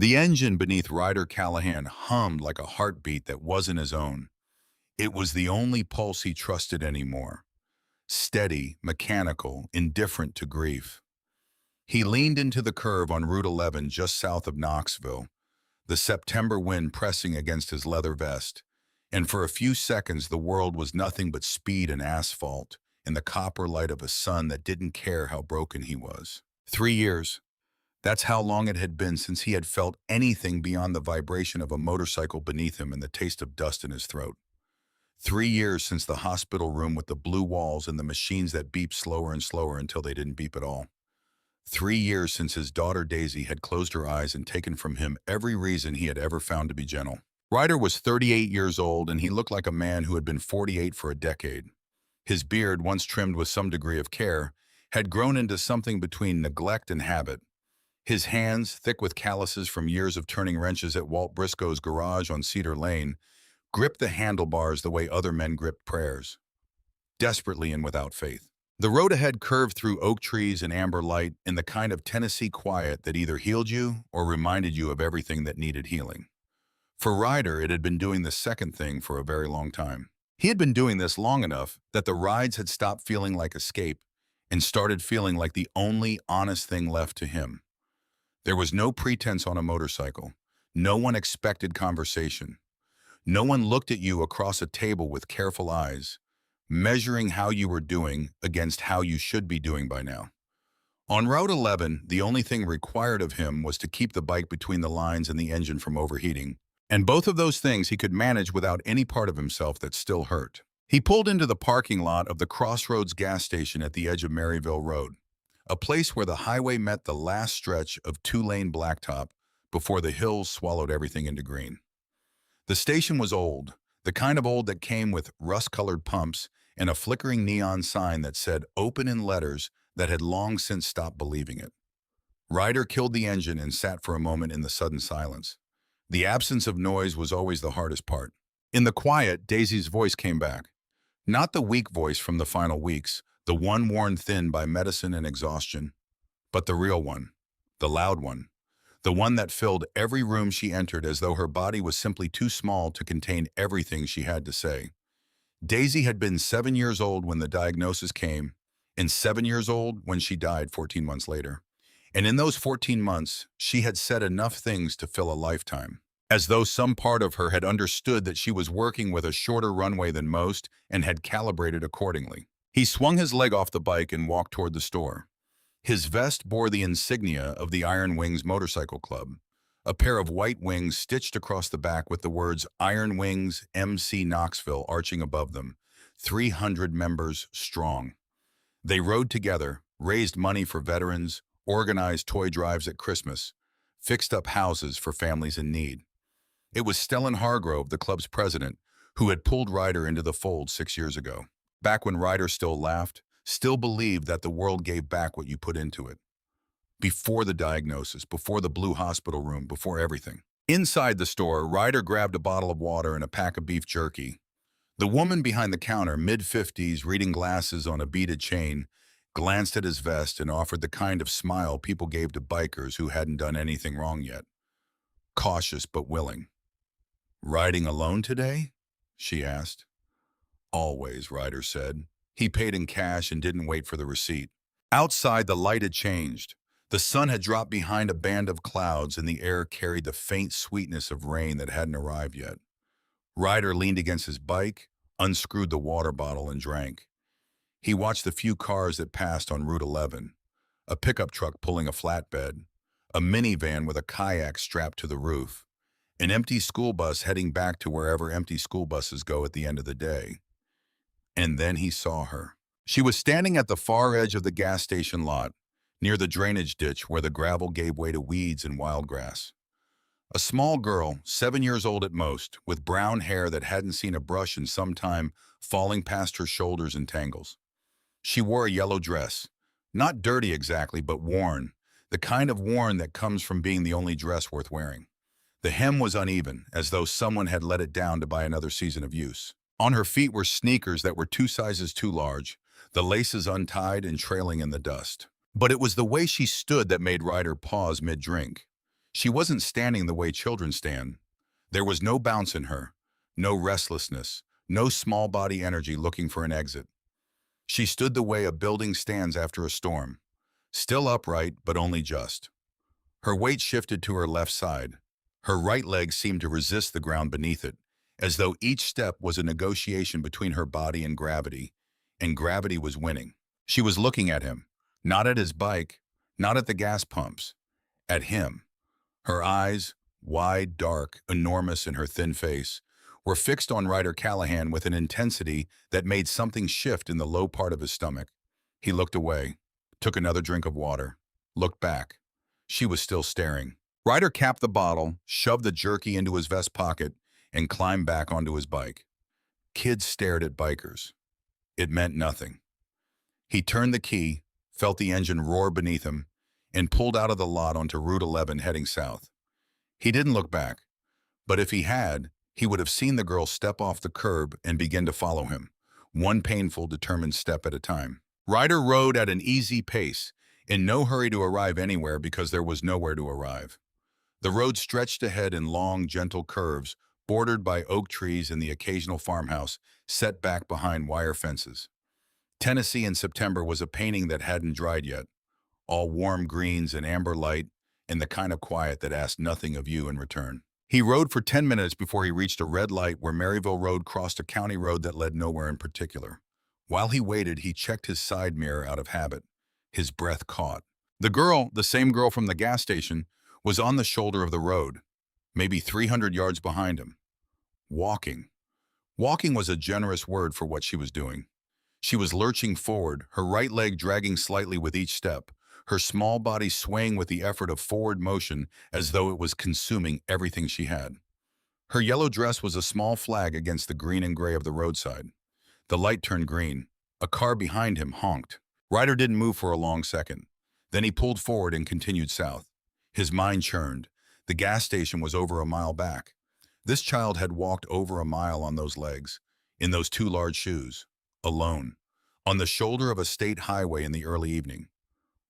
The engine beneath Ryder Callahan hummed like a heartbeat that wasn't his own. It was the only pulse he trusted anymore. Steady, mechanical, indifferent to grief. He leaned into the curve on Route 11 just south of Knoxville, the September wind pressing against his leather vest, and for a few seconds the world was nothing but speed and asphalt in the copper light of a sun that didn't care how broken he was. 3 years. That's how long it had been since he had felt anything beyond the vibration of a motorcycle beneath him and the taste of dust in his throat. 3 years since the hospital room with the blue walls and the machines that beeped slower and slower until they didn't beep at all. 3 years since his daughter Daisy had closed her eyes and taken from him every reason he had ever found to be gentle. Ryder was 38 years old, and he looked like a man who had been 48 for a decade. His beard, once trimmed with some degree of care, had grown into something between neglect and habit. His hands, thick with calluses from years of turning wrenches at Walt Briscoe's garage on Cedar Lane, gripped the handlebars the way other men gripped prayers, desperately and without faith. The road ahead curved through oak trees and amber light in the kind of Tennessee quiet that either healed you or reminded you of everything that needed healing. For Ryder, it had been doing the second thing for a very long time. He had been doing this long enough that the rides had stopped feeling like escape and started feeling like the only honest thing left to him. There was no pretense on a motorcycle. No one expected conversation. No one looked at you across a table with careful eyes, measuring how you were doing against how you should be doing by now. On Route 11, the only thing required of him was to keep the bike between the lines and the engine from overheating, and both of those things he could manage without any part of himself that still hurt. He pulled into the parking lot of the Crossroads gas station at the edge of Maryville Road, a place where the highway met the last stretch of two-lane blacktop before the hills swallowed everything into green. The station was old, the kind of old that came with rust-colored pumps and a flickering neon sign that said open in letters that had long since stopped believing it. Ryder killed the engine and sat for a moment in the sudden silence. The absence of noise was always the hardest part. In the quiet, Daisy's voice came back. Not the weak voice from the final weeks, the one worn thin by medicine and exhaustion, but the real one, the loud one, the one that filled every room she entered as though her body was simply too small to contain everything she had to say. Daisy had been 7 years old when the diagnosis came, and 7 years old when she died 14 months later. And in those 14 months, she had said enough things to fill a lifetime, as though some part of her had understood that she was working with a shorter runway than most and had calibrated accordingly. He swung his leg off the bike and walked toward the store. His vest bore the insignia of the Iron Wings Motorcycle Club, a pair of white wings stitched across the back with the words Iron Wings MC Knoxville arching above them, 300 members strong. They rode together, raised money for veterans, organized toy drives at Christmas, fixed up houses for families in need. It was Stellan Hargrove, the club's president, who had pulled Ryder into the fold 6 years ago. Back when Ryder still laughed, still believed that the world gave back what you put into it. Before the diagnosis, before the blue hospital room, before everything. Inside the store, Ryder grabbed a bottle of water and a pack of beef jerky. The woman behind the counter, mid-50s, reading glasses on a beaded chain, glanced at his vest and offered the kind of smile people gave to bikers who hadn't done anything wrong yet. Cautious but willing. "Riding alone today?" she asked. "Always," Ryder said. He paid in cash and didn't wait for the receipt. Outside, the light had changed. The sun had dropped behind a band of clouds and the air carried the faint sweetness of rain that hadn't arrived yet. Ryder leaned against his bike, unscrewed the water bottle and drank. He watched the few cars that passed on Route 11, a pickup truck pulling a flatbed, a minivan with a kayak strapped to the roof, an empty school bus heading back to wherever empty school buses go at the end of the day. And then he saw her. She was standing at the far edge of the gas station lot, near the drainage ditch where the gravel gave way to weeds and wild grass. A small girl, 7 years old at most, with brown hair that hadn't seen a brush in some time falling past her shoulders in tangles. She wore a yellow dress, not dirty exactly, but worn, the kind of worn that comes from being the only dress worth wearing. The hem was uneven, as though someone had let it down to buy another season of use. On her feet were sneakers that were 2 sizes too large, the laces untied and trailing in the dust. But it was the way she stood that made Ryder pause mid-drink. She wasn't standing the way children stand. There was no bounce in her, no restlessness, no small body energy looking for an exit. She stood the way a building stands after a storm, still upright, but only just. Her weight shifted to her left side. Her right leg seemed to resist the ground beneath it, as though each step was a negotiation between her body and gravity was winning. She was looking at him, not at his bike, not at the gas pumps, at him. Her eyes, wide, dark, enormous in her thin face, were fixed on Ryder Callahan with an intensity that made something shift in the low part of his stomach. He looked away, took another drink of water, looked back. She was still staring. Ryder capped the bottle, shoved the jerky into his vest pocket, and climbed back onto his bike. Kids stared at bikers. It meant nothing. He turned the key, felt the engine roar beneath him, and pulled out of the lot onto Route 11 heading south. He didn't look back, but if he had, he would have seen the girl step off the curb and begin to follow him, one painful, determined step at a time. Ryder rode at an easy pace, in no hurry to arrive anywhere because there was nowhere to arrive. The road stretched ahead in long, gentle curves, bordered by oak trees and the occasional farmhouse, set back behind wire fences. Tennessee in September was a painting that hadn't dried yet, all warm greens and amber light, and the kind of quiet that asked nothing of you in return. He rode for 10 minutes before he reached a red light where Maryville Road crossed a county road that led nowhere in particular. While he waited, he checked his side mirror out of habit. His breath caught. The girl, the same girl from the gas station, was on the shoulder of the road, maybe 300 yards behind him. Walking. Walking was a generous word for what she was doing. She was lurching forward, her right leg dragging slightly with each step, her small body swaying with the effort of forward motion as though it was consuming everything she had. Her yellow dress was a small flag against the green and gray of the roadside. The light turned green. A car behind him honked. Ryder didn't move for a long second. Then he pulled forward and continued south. His mind churned. The gas station was over a mile back. This child had walked over a mile on those legs, in those two large shoes, alone, on the shoulder of a state highway in the early evening.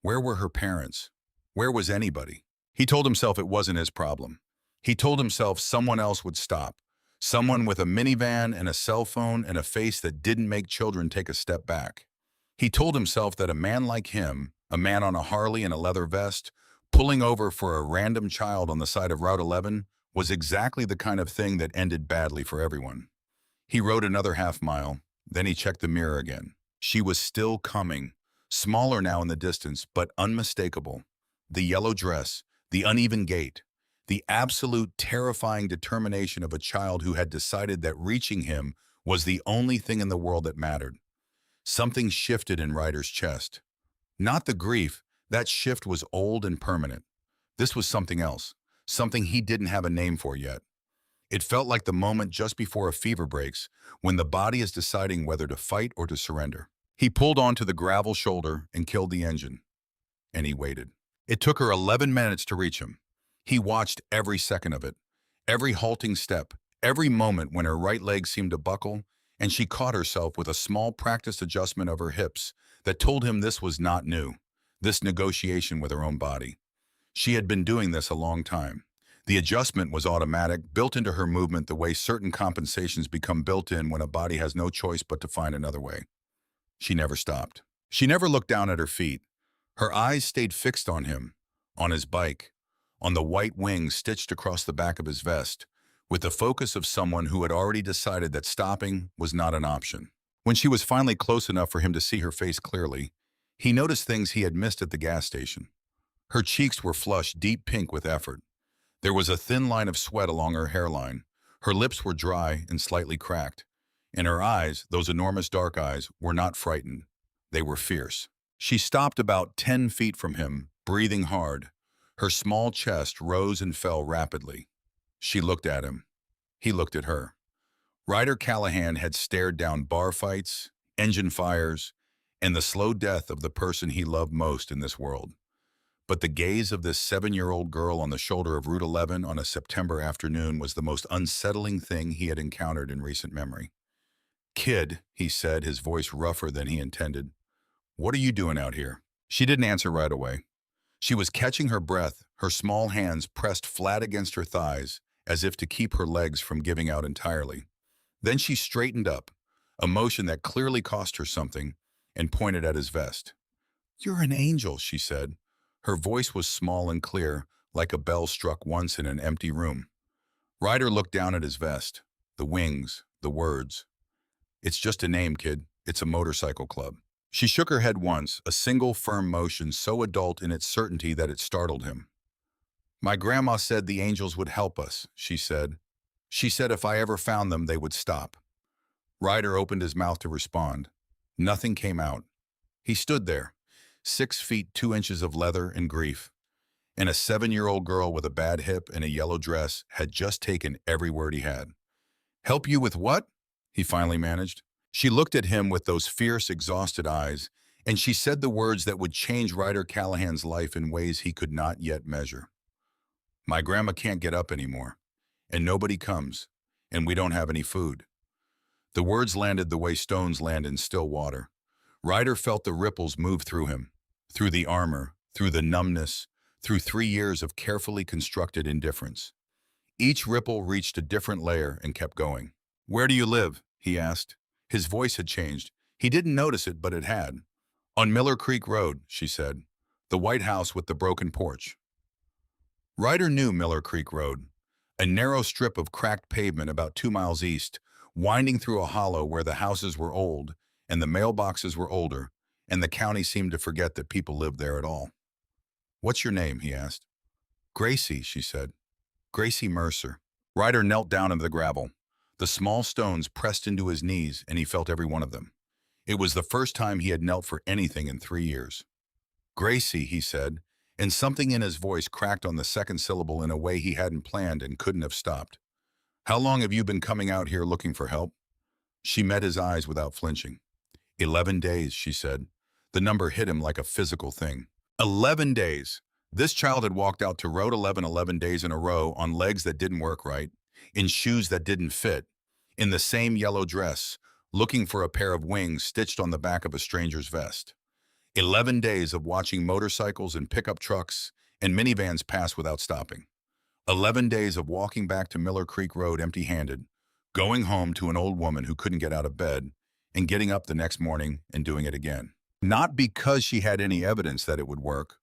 Where were her parents? Where was anybody? He told himself it wasn't his problem. He told himself someone else would stop. Someone with a minivan and a cell phone and a face that didn't make children take a step back. He told himself that a man like him, a man on a Harley and a leather vest, pulling over for a random child on the side of Route 11, was exactly the kind of thing that ended badly for everyone. He rode another half mile, then he checked the mirror again. She was still coming, smaller now in the distance, but unmistakable. The yellow dress, the uneven gait, the absolute terrifying determination of a child who had decided that reaching him was the only thing in the world that mattered. Something shifted in Ryder's chest. Not the grief, that shift was old and permanent. This was something else, something he didn't have a name for yet. It felt like the moment just before a fever breaks, when the body is deciding whether to fight or to surrender. He pulled onto the gravel shoulder and killed the engine. And he waited. It took her 11 minutes to reach him. He watched every second of it, every halting step, every moment when her right leg seemed to buckle, and she caught herself with a small practiced adjustment of her hips that told him this was not new, this negotiation with her own body. She had been doing this a long time. The adjustment was automatic, built into her movement the way certain compensations become built in when a body has no choice but to find another way. She never stopped. She never looked down at her feet. Her eyes stayed fixed on him, on his bike, on the white wings stitched across the back of his vest, with the focus of someone who had already decided that stopping was not an option. When she was finally close enough for him to see her face clearly, he noticed things he had missed at the gas station. Her cheeks were flushed deep pink with effort. There was a thin line of sweat along her hairline. Her lips were dry and slightly cracked. And her eyes, those enormous dark eyes, were not frightened. They were fierce. She stopped about 10 feet from him, breathing hard. Her small chest rose and fell rapidly. She looked at him. He looked at her. Ryder Callahan had stared down bar fights, engine fires, and the slow death of the person he loved most in this world. But the gaze of this 7-year-old girl on the shoulder of Route 11 on a September afternoon was the most unsettling thing he had encountered in recent memory. "Kid," he said, his voice rougher than he intended, "what are you doing out here?" She didn't answer right away. She was catching her breath, Her small hands pressed flat against her thighs, as if to keep her legs from giving out entirely. Then she straightened up, a motion that clearly cost her something, and pointed at his vest. "You're an angel," she said. Her voice was small and clear, like a bell struck once in an empty room. Ryder looked down at his vest. The wings, the words. "It's just a name, kid. It's a motorcycle club." She shook her head once, a single firm motion so adult in its certainty that it startled him. "My grandma said the angels would help us," she said. "She said if I ever found them, they would stop." Ryder opened his mouth to respond. Nothing came out. He stood there, 6 feet 2 inches of leather and grief, and a 7-year-old girl with a bad hip and a yellow dress had just taken every word he had. "Help you with what?" he finally managed. She looked at him with those fierce, exhausted eyes, and she said the words that would change Ryder Callahan's life in ways he could not yet measure. "My grandma can't get up anymore, and nobody comes, and we don't have any food." The words landed the way stones land in still water. Ryder felt the ripples move through him, through the armor, through the numbness, through 3 years of carefully constructed indifference. Each ripple reached a different layer and kept going. "Where do you live?" he asked. His voice had changed. He didn't notice it, but it had. "On Miller Creek Road," she said. "The white house with the broken porch." Ryder knew Miller Creek Road, a narrow strip of cracked pavement about 2 miles east, winding through a hollow where the houses were old and the mailboxes were older, and the county seemed to forget that people lived there at all. "What's your name?" he asked. "Gracie," she said. "Gracie Mercer." Ryder knelt down into the gravel. The small stones pressed into his knees, and he felt every one of them. It was the first time he had knelt for anything in 3 years. "Gracie," he said, and something in his voice cracked on the second syllable in a way he hadn't planned and couldn't have stopped. "How long have you been coming out here looking for help?" She met his eyes without flinching. 11 days, she said. The number hit him like a physical thing. 11 days. This child had walked out to Road 11 days in a row on legs that didn't work right, in shoes that didn't fit, in the same yellow dress, looking for a pair of wings stitched on the back of a stranger's vest. 11 days of watching motorcycles and pickup trucks and minivans pass without stopping. 11 days of walking back to Miller Creek Road empty-handed, going home to an old woman who couldn't get out of bed, and getting up the next morning and doing it again. Not because she had any evidence that it would work,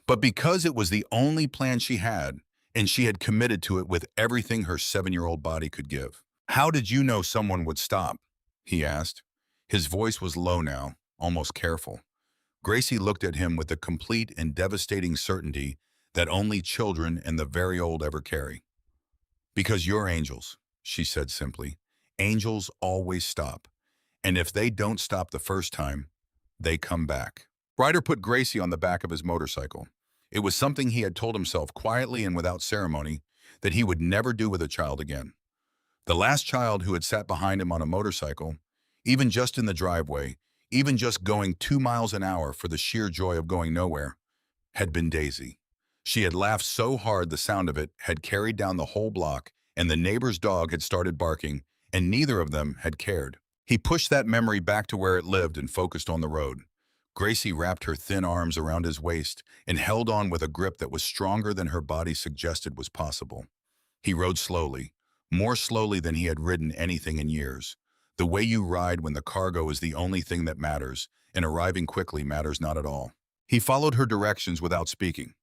but because it was the only plan she had, and she had committed to it with everything her 7-year-old body could give. "How did you know someone would stop?" he asked. His voice was low now, almost careful. Gracie looked at him with the complete and devastating certainty that only children and the very old ever carry. "Because you're angels," she said simply. "Angels always stop. And if they don't stop the first time, they come back." Ryder put Gracie on the back of his motorcycle. It was something he had told himself quietly and without ceremony that he would never do with a child again. The last child who had sat behind him on a motorcycle, even just in the driveway, even just going 2 miles an hour for the sheer joy of going nowhere, had been Daisy. She had laughed so hard the sound of it had carried down the whole block, and the neighbor's dog had started barking, and neither of them had cared. He pushed that memory back to where it lived and focused on the road. Gracie wrapped her thin arms around his waist and held on with a grip that was stronger than her body suggested was possible. He rode slowly, more slowly than he had ridden anything in years. The way you ride when the cargo is the only thing that matters, and arriving quickly matters not at all. He followed her directions without speaking.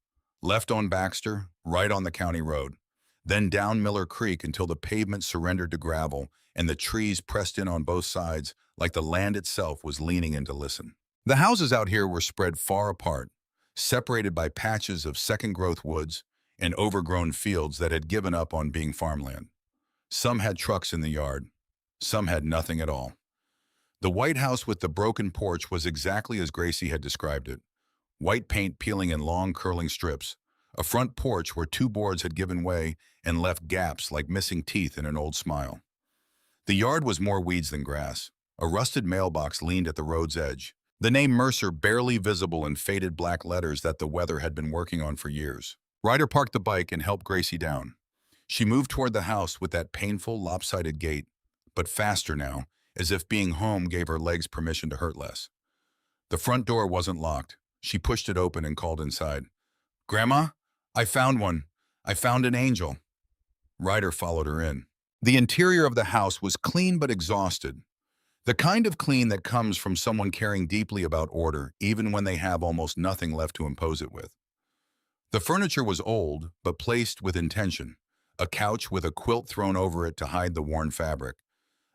Left on Baxter, right on the county road. Then down Miller Creek until the pavement surrendered to gravel and the trees pressed in on both sides like the land itself was leaning in to listen. The houses out here were spread far apart, separated by patches of second-growth woods and overgrown fields that had given up on being farmland. Some had trucks in the yard. Some had nothing at all. The white house with the broken porch was exactly as Gracie had described it. White paint peeling in long, curling strips. A front porch where 2 boards had given way and left gaps like missing teeth in an old smile. The yard was more weeds than grass. A rusted mailbox leaned at the road's edge. The name Mercer barely visible in faded black letters that the weather had been working on for years. Ryder parked the bike and helped Gracie down. She moved toward the house with that painful, lopsided gait, but faster now, as if being home gave her legs permission to hurt less. The front door wasn't locked. She pushed it open and called inside. "Grandma, I found one. I found an angel. Ryder followed her in. The interior of the house was clean but exhausted. The kind of clean that comes from someone caring deeply about order, even when they have almost nothing left to impose it with. The furniture was old, but placed with intention. A couch with a quilt thrown over it to hide the worn fabric.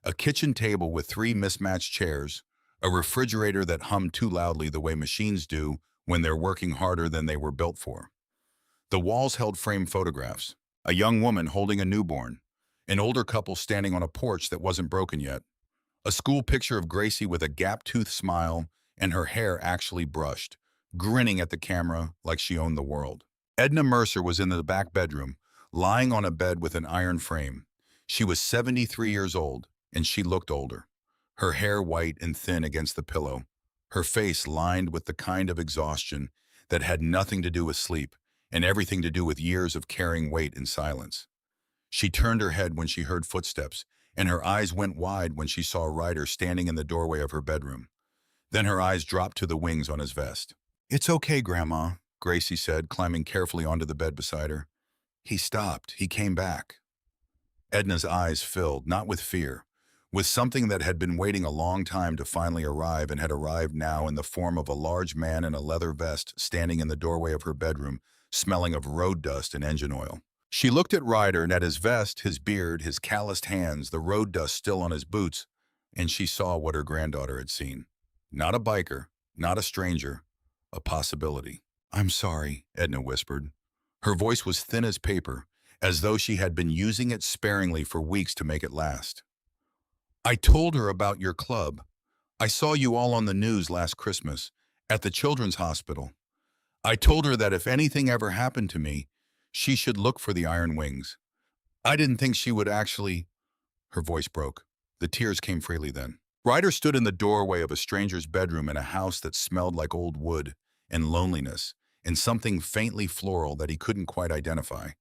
A kitchen table with three mismatched chairs. A refrigerator that hummed too loudly the way machines do when they're working harder than they were built for. The walls held framed photographs. A young woman holding a newborn. An older couple standing on a porch that wasn't broken yet. A school picture of Gracie with a gap-toothed smile and her hair actually brushed, grinning at the camera like she owned the world. Edna Mercer was in the back bedroom, lying on a bed with an iron frame. She was 73 years old, and she looked older. Her hair white and thin against the pillow, her face lined with the kind of exhaustion that had nothing to do with sleep and everything to do with years of carrying weight in silence. She turned her head when she heard footsteps, and her eyes went wide when she saw Ryder standing in the doorway of her bedroom. Then her eyes dropped to the wings on his vest. "It's okay, Grandma," Gracie said, climbing carefully onto the bed beside her. He stopped. He came back. Edna's eyes filled, not with fear, with something that had been waiting a long time to finally arrive and had arrived now in the form of a large man in a leather vest standing in the doorway of her bedroom, smelling of road dust and engine oil. She looked at Ryder and at his vest, his beard, his calloused hands, the road dust still on his boots, and she saw what her granddaughter had seen. Not a biker, not a stranger, a possibility. "I'm sorry," Edna whispered. Her voice was thin as paper, as though she had been using it sparingly for weeks to make it last. "I told her about your club. I saw you all on the news last Christmas, at the children's hospital. I told her that if anything ever happened to me, she should look for the Iron Wings. I didn't think she would actually—" Her voice broke. The tears came freely then. Ryder stood in the doorway of a stranger's bedroom in a house that smelled like old wood and loneliness and something faintly floral that he couldn't quite identify,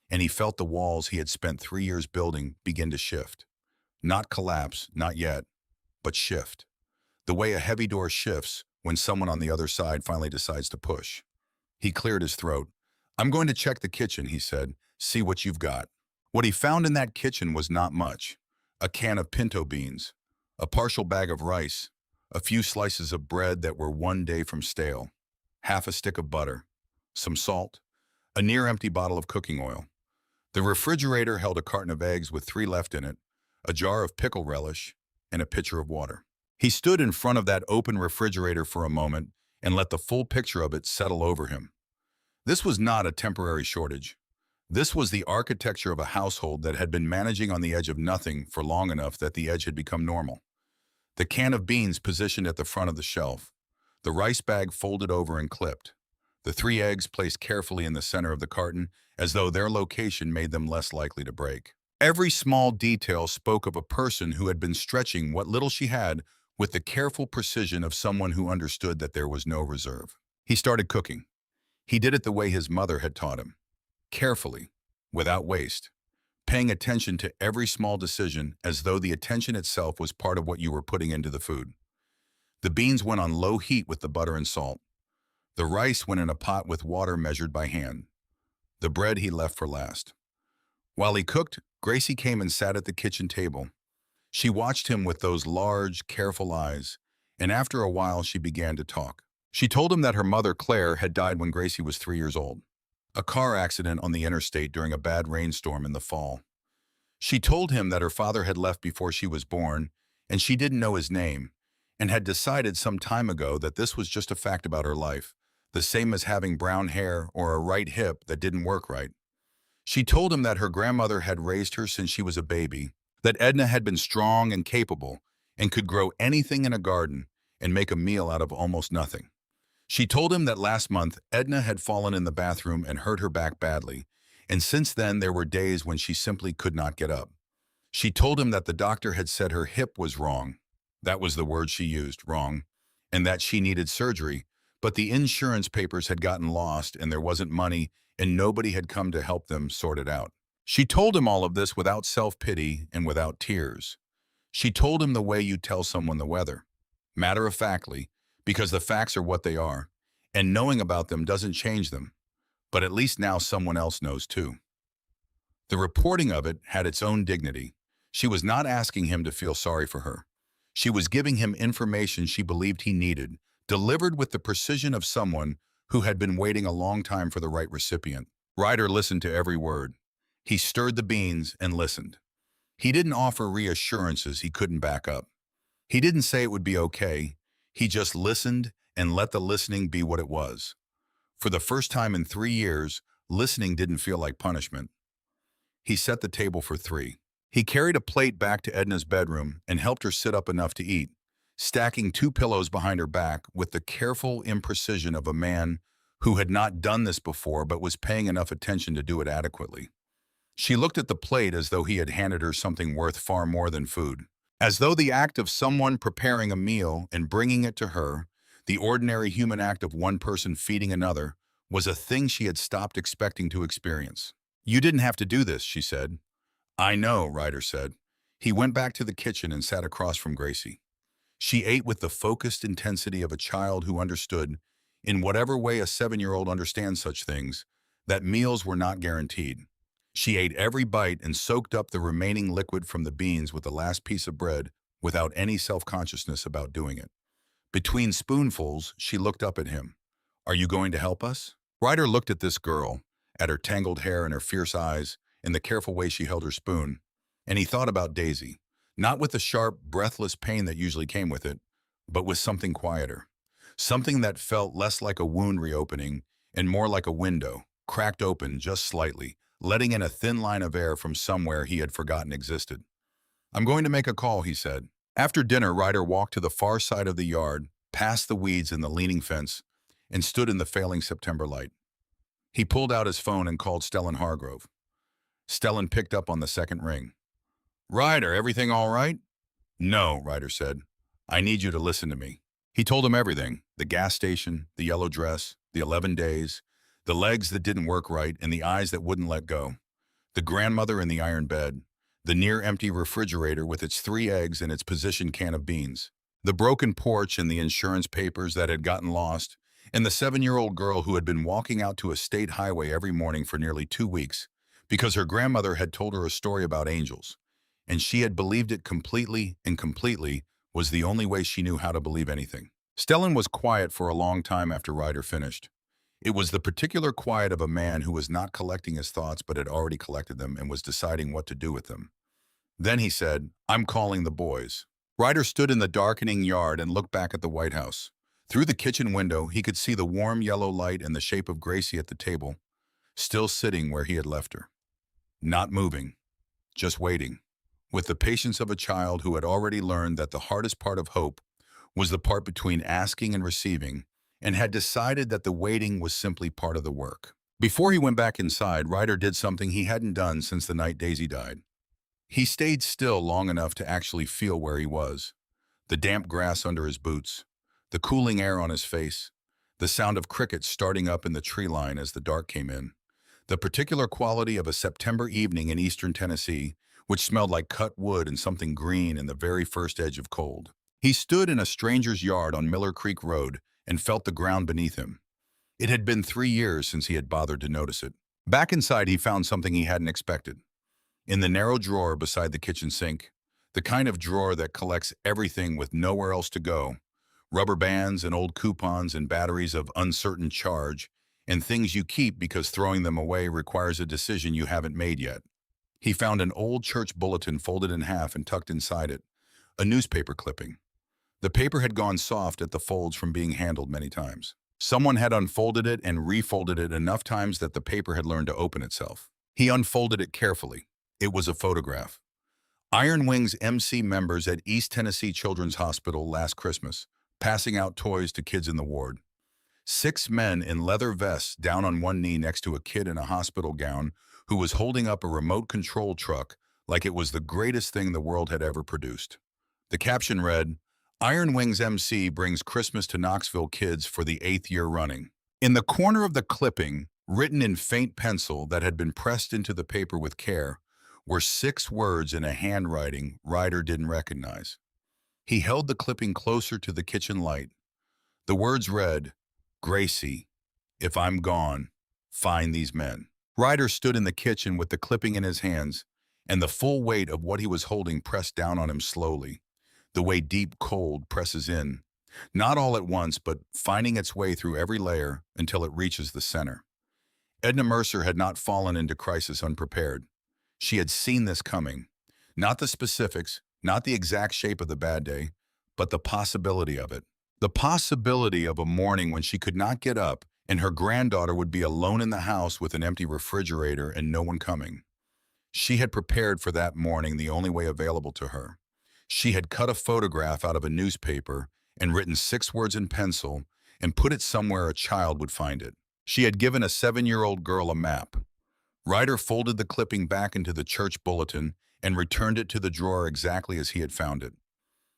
and he felt the walls he had spent 3 years building begin to shift. Not collapse, not yet, but shift. The way a heavy door shifts when someone on the other side finally decides to push. He cleared his throat. "I'm going to check the kitchen," he said. "See what you've got." What he found in that kitchen was not much. A can of pinto beans, a partial bag of rice, a few slices of bread that were 1 day from stale, half a stick of butter, some salt, a near-empty bottle of cooking oil. The refrigerator held a carton of eggs with 3 left in it, a jar of pickle relish, and a pitcher of water. He stood in front of that open refrigerator for a moment and let the full picture of it settle over him. This was not a temporary shortage. This was the architecture of a household that had been managing on the edge of nothing for long enough that the edge had become normal. The can of beans positioned at the front of the shelf, the rice bag folded over and clipped, the 3 eggs placed carefully in the center of the carton as though their location made them less likely to break. Every small detail spoke of a person who had been stretching what little she had with the careful precision of someone who understood that there was no reserve. He started cooking. He did it the way his mother had taught him. Carefully, without waste, paying attention to every small decision as though the attention itself was part of what you were putting into the food. The beans went on low heat with the butter and salt. The rice went in a pot with water measured by hand. The bread he left for last. While he cooked, Gracie came and sat at the kitchen table. She watched him with those large, careful eyes, and after a while she began to talk. She told him that her mother, Claire, had died when Gracie was 3 years old. A car accident on the interstate during a bad rainstorm in the fall. She told him that her father had left before she was born, and she didn't know his name, and had decided some time ago that this was just a fact about her life, the same as having brown hair or a right hip that didn't work right. She told him that her grandmother had raised her since she was a baby, that Edna had been strong and capable, and could grow anything in a garden and make a meal out of almost nothing. She told him that last month Edna had fallen in the bathroom and hurt her back badly, and since then there were days when she simply could not get up. She told him that the doctor had said her hip was wrong. That was the word she used, wrong, and that she needed surgery, but the insurance papers had gotten lost and there wasn't money and nobody had come to help them sort it out. She told him all of this without self-pity and without tears. She told him the way you tell someone the weather, matter-of-factly, because the facts are what they are, and knowing about them doesn't change them. But at least now someone else knows too. The reporting of it had its own dignity. She was not asking him to feel sorry for her. She was giving him information she believed he needed, delivered with the precision of someone who had been waiting a long time for the right recipient. Ryder listened to every word. He stirred the beans and listened. He didn't offer reassurances he couldn't back up. He didn't say it would be okay. He just listened and let the listening be what it was. For the first time in 3 years, listening didn't feel like punishment. He set the table for three. He carried a plate back to Edna's bedroom and helped her sit up enough to eat, stacking 2 pillows behind her back with the careful imprecision of a man who had not done this before but was paying enough attention to do it adequately. She looked at the plate as though he had handed her something worth far more than food. As though the act of someone preparing a meal and bringing it to her, the ordinary human act of one person feeding another, was a thing she had stopped expecting to experience. "You didn't have to do this," she said. "I know," Ryder said. He went back to the kitchen and sat across from Gracie. She ate with the focused intensity of a child who understood, in whatever way a 7-year-old understands such things, that meals were not guaranteed. She ate every bite and soaked up the remaining liquid from the beans with the last piece of bread without any self-consciousness about doing it. Between spoonfuls, she looked up at him. "Are you going to help us?" Ryder looked at this girl, at her tangled hair and her fierce eyes, and the careful way she held her spoon, and he thought about Daisy, not with the sharp, breathless pain that usually came with it, but with something quieter, something that felt less like a wound reopening and more like a window, cracked open just slightly, letting in a thin line of air from somewhere he had forgotten existed. "I'm going to make a call," he said. After dinner, Ryder walked to the far side of the yard, past the weeds and the leaning fence, and stood in the failing September light. He pulled out his phone and called Stellan Hargrove. Stellan picked up on the second ring. "Ryder, everything all right?" "No," Ryder said. "I need you to listen to me." He told him everything: the gas station, the yellow dress, the 11 days, the legs that didn't work right and the eyes that wouldn't let go, the grandmother in the iron bed, the near-empty refrigerator with its 3 eggs and its positioned can of beans, the broken porch and the insurance papers that had gotten lost, and the 7-year-old girl who had been walking out to a state highway every morning for nearly 2 weeks because her grandmother had told her a story about angels, and she had believed it completely, and completely was the only way she knew how to believe anything. Stellan was quiet for a long time after Ryder finished. It was the particular quiet of a man who was not collecting his thoughts but had already collected them and was deciding what to do with them. Then he said, "I'm calling the boys." Ryder stood in the darkening yard and looked back at the White House. Through the kitchen window, he could see the warm yellow light and the shape of Gracie at the table, still sitting where he had left her. Not moving, just waiting, with the patience of a child who had already learned that the hardest part of hope was the part between asking and receiving, and had decided that the waiting was simply part of the work. Before he went back inside, Ryder did something he hadn't done since the night Daisy died. He stayed still long enough to actually feel where he was: the damp grass under his boots, the cooling air on his face, the sound of crickets starting up in the tree line as the dark came in, the particular quality of a September evening in eastern Tennessee, which smelled like cut wood and something green in the very first edge of cold. He stood in a stranger's yard on Miller Creek Road and felt the ground beneath him. It had been 3 years since he had bothered to notice it. Back inside, he found something he hadn't expected. In the narrow drawer beside the kitchen sink, the kind of drawer that collects everything with nowhere else to go, rubber bands and old coupons and batteries of uncertain charge, and things you keep because throwing them away requires a decision you haven't made yet. He found an old church bulletin folded in half and tucked inside it, a newspaper clipping. The paper had gone soft at the folds from being handled many times. Someone had unfolded it and refolded it enough times that the paper had learned to open itself. He unfolded it carefully. It was a photograph. Iron Wings MC members at East Tennessee Children's Hospital last Christmas, passing out toys to kids in the ward. 6 men in leather vests down on one knee next to a kid in a hospital gown who was holding up a remote control truck like it was the greatest thing the world had ever produced. The caption read, "Iron Wings MC brings Christmas to Knoxville kids for the 8th year running." In the corner of the clipping, written in faint pencil that had been pressed into the paper with care, were 6 words in a handwriting Ryder didn't recognize. He held the clipping closer to the kitchen light. The words read, "Gracie, if I'm gone, Find these men. Ryder stood in the kitchen with the clipping in his hands, and the full weight of what he was holding pressed down on him slowly, the way deep cold presses in, not all at once, but finding its way through every layer until it reaches the center. Edna Mercer had not fallen into crisis unprepared. She had seen this coming. Not the specifics, not the exact shape of the bad day, but the possibility of it. The possibility of a morning when she could not get up and her granddaughter would be alone in the house with an empty refrigerator and no one coming. She had prepared for that morning the only way available to her. She had cut a photograph out of a newspaper and written 6 words in pencil and put it somewhere a child would find it. She had given a 7-year-old girl a map. Ryder folded the clipping back into the church bulletin and returned it to the drawer exactly as he had found it.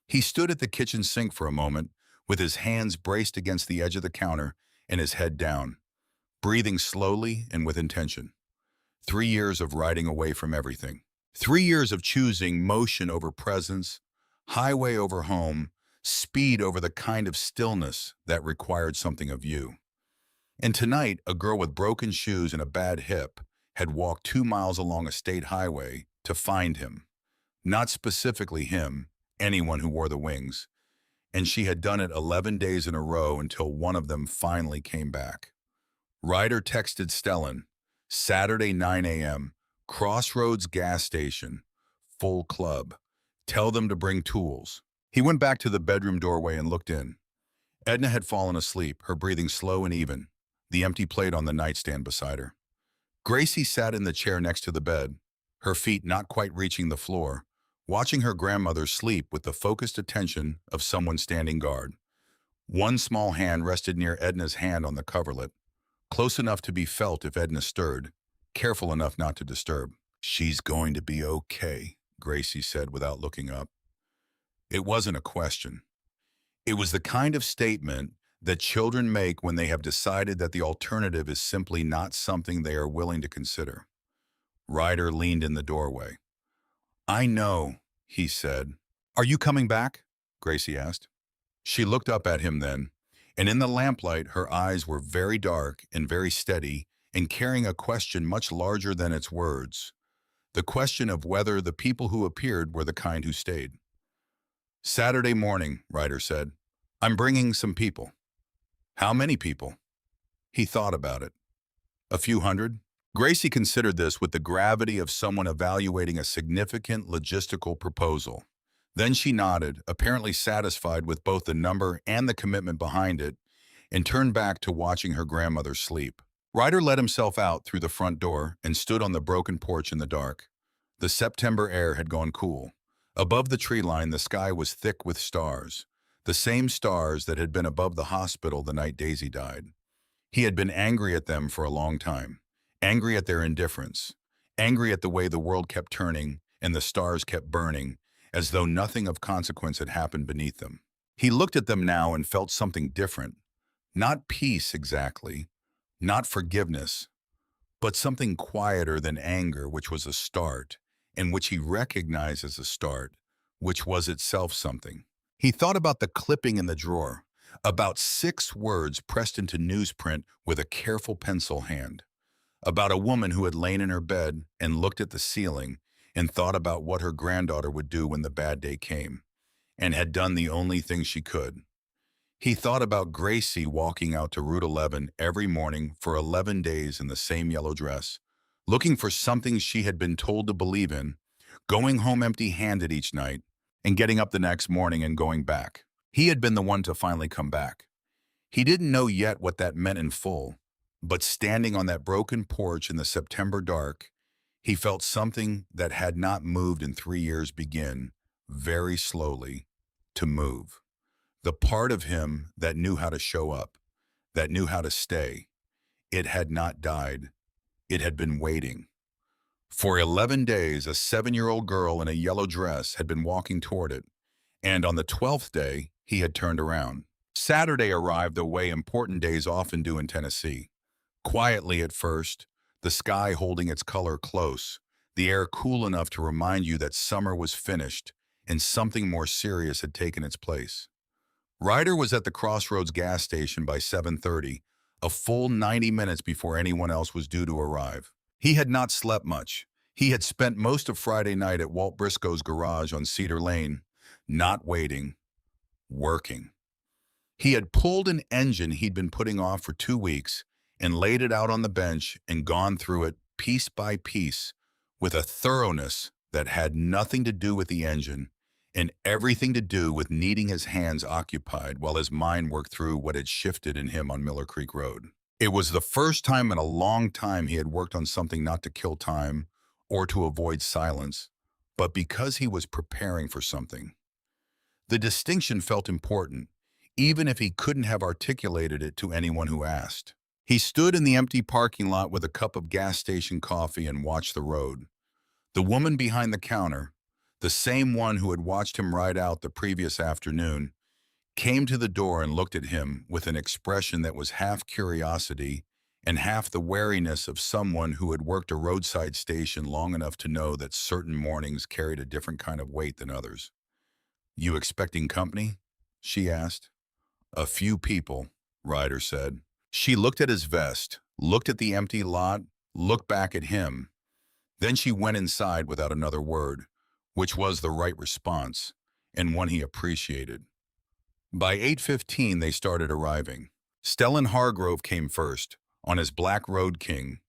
He stood at the kitchen sink for a moment, with his hands braced against the edge of the counter and his head down, breathing slowly and with intention. 3 years of riding away from everything. 3 years of choosing motion over presence, highway over home, speed over the kind of stillness that required something of you. And tonight, a girl with broken shoes and a bad hip had walked 2 miles along a state highway to find him. Not specifically him, anyone who wore the wings. And she had done it 11 days in a row until one of them finally came back. Ryder texted Stellan, Saturday 9 a.m., Crossroads gas station, full club. Tell them to bring tools. He went back to the bedroom doorway and looked in. Edna had fallen asleep, her breathing slow and even, the empty plate on the nightstand beside her. Gracie sat in the chair next to the bed, her feet not quite reaching the floor, watching her grandmother sleep with the focused attention of someone standing guard. One small hand rested near Edna's hand on the coverlet, close enough to be felt if Edna stirred, careful enough not to disturb. She's going to be okay, Gracie said without looking up. It wasn't a question. It was the kind of statement that children make when they have decided that the alternative is simply not something they are willing to consider. Ryder leaned in the doorway. I know, he said. Are you coming back? Gracie asked. She looked up at him then, and in the lamplight her eyes were very dark and very steady and carrying a question much larger than its words. The question of whether the people who appeared were the kind who stayed. Saturday morning, Ryder said. I'm bringing some people. How many people? He thought about it. A few hundred? Gracie considered this with the gravity of someone evaluating a significant logistical proposal. Then she nodded, apparently satisfied with both the number and the commitment behind it, and turned back to watching her grandmother sleep. Ryder let himself out through the front door and stood on the broken porch in the dark. The September air had gone cool. Above the tree line, the sky was thick with stars, the same stars that had been above the hospital the night Daisy died. He had been angry at them for a long time, angry at their indifference, angry at the way the world kept turning and the stars kept burning, as though nothing of consequence had happened beneath them. He looked at them now and felt something different. Not peace exactly, not forgiveness, but something quieter than anger, which was a start, and which he recognized as a start, which was itself something. He thought about the clipping in the drawer, about 6 words pressed into newsprint with a careful pencil hand, about a woman who had lain in her bed and looked at the ceiling and thought about what her granddaughter would do when the bad day came, and had done the only thing she could. He thought about Gracie walking out to Route 11 every morning for 11 days in the same yellow dress, looking for something she had been told to believe in, going home empty-handed each night, and getting up the next morning and going back. He had been the one to finally come back. He didn't know yet what that meant in full, but standing on that broken porch in the September dark, he felt something that had not moved in 3 years begin, very slowly, to move. The part of him that knew how to show up, that knew how to stay. It had not died. It had been waiting. For 11 days, a 7-year-old girl in a yellow dress had been walking toward it, and on the 12th day, he had turned around. Saturday arrived the way important days often do in Tennessee. Quietly at first, the sky holding its color close, the air cool enough to remind you that summer was finished and something more serious had taken its place. Ryder was at the Crossroads gas station by 7:30, a full 90 minutes before anyone else was due to arrive. He had not slept much. He had spent most of Friday night at Walt Briscoe's garage on Cedar Lane, not waiting, working. He had pulled an engine he'd been putting off for 2 weeks and laid it out on the bench and gone through it piece by piece with a thoroughness that had nothing to do with the engine and everything to do with needing his hands occupied while his mind worked through what had shifted in him on Miller Creek Road. It was the first time in a long time he had worked on something not to kill time or to avoid silence, but because he was preparing for something. The distinction felt important, even if he couldn't have articulated it to anyone who asked. He stood in the empty parking lot with a cup of gas station coffee and watched the road. The woman behind the counter, the same one who had watched him ride out the previous afternoon, came to the door and looked at him with an expression that was half curiosity and half the wariness of someone who had worked a roadside station long enough to know that certain mornings carried a different kind of weight than others. "You expecting company?" she asked. "A few people," Ryder said. She looked at his vest, looked at the empty lot, looked back at him. Then she went inside without another word, which was the right response, and one he appreciated. By 8:15 they started arriving. Stellan Hargrove came first, on his black Road King,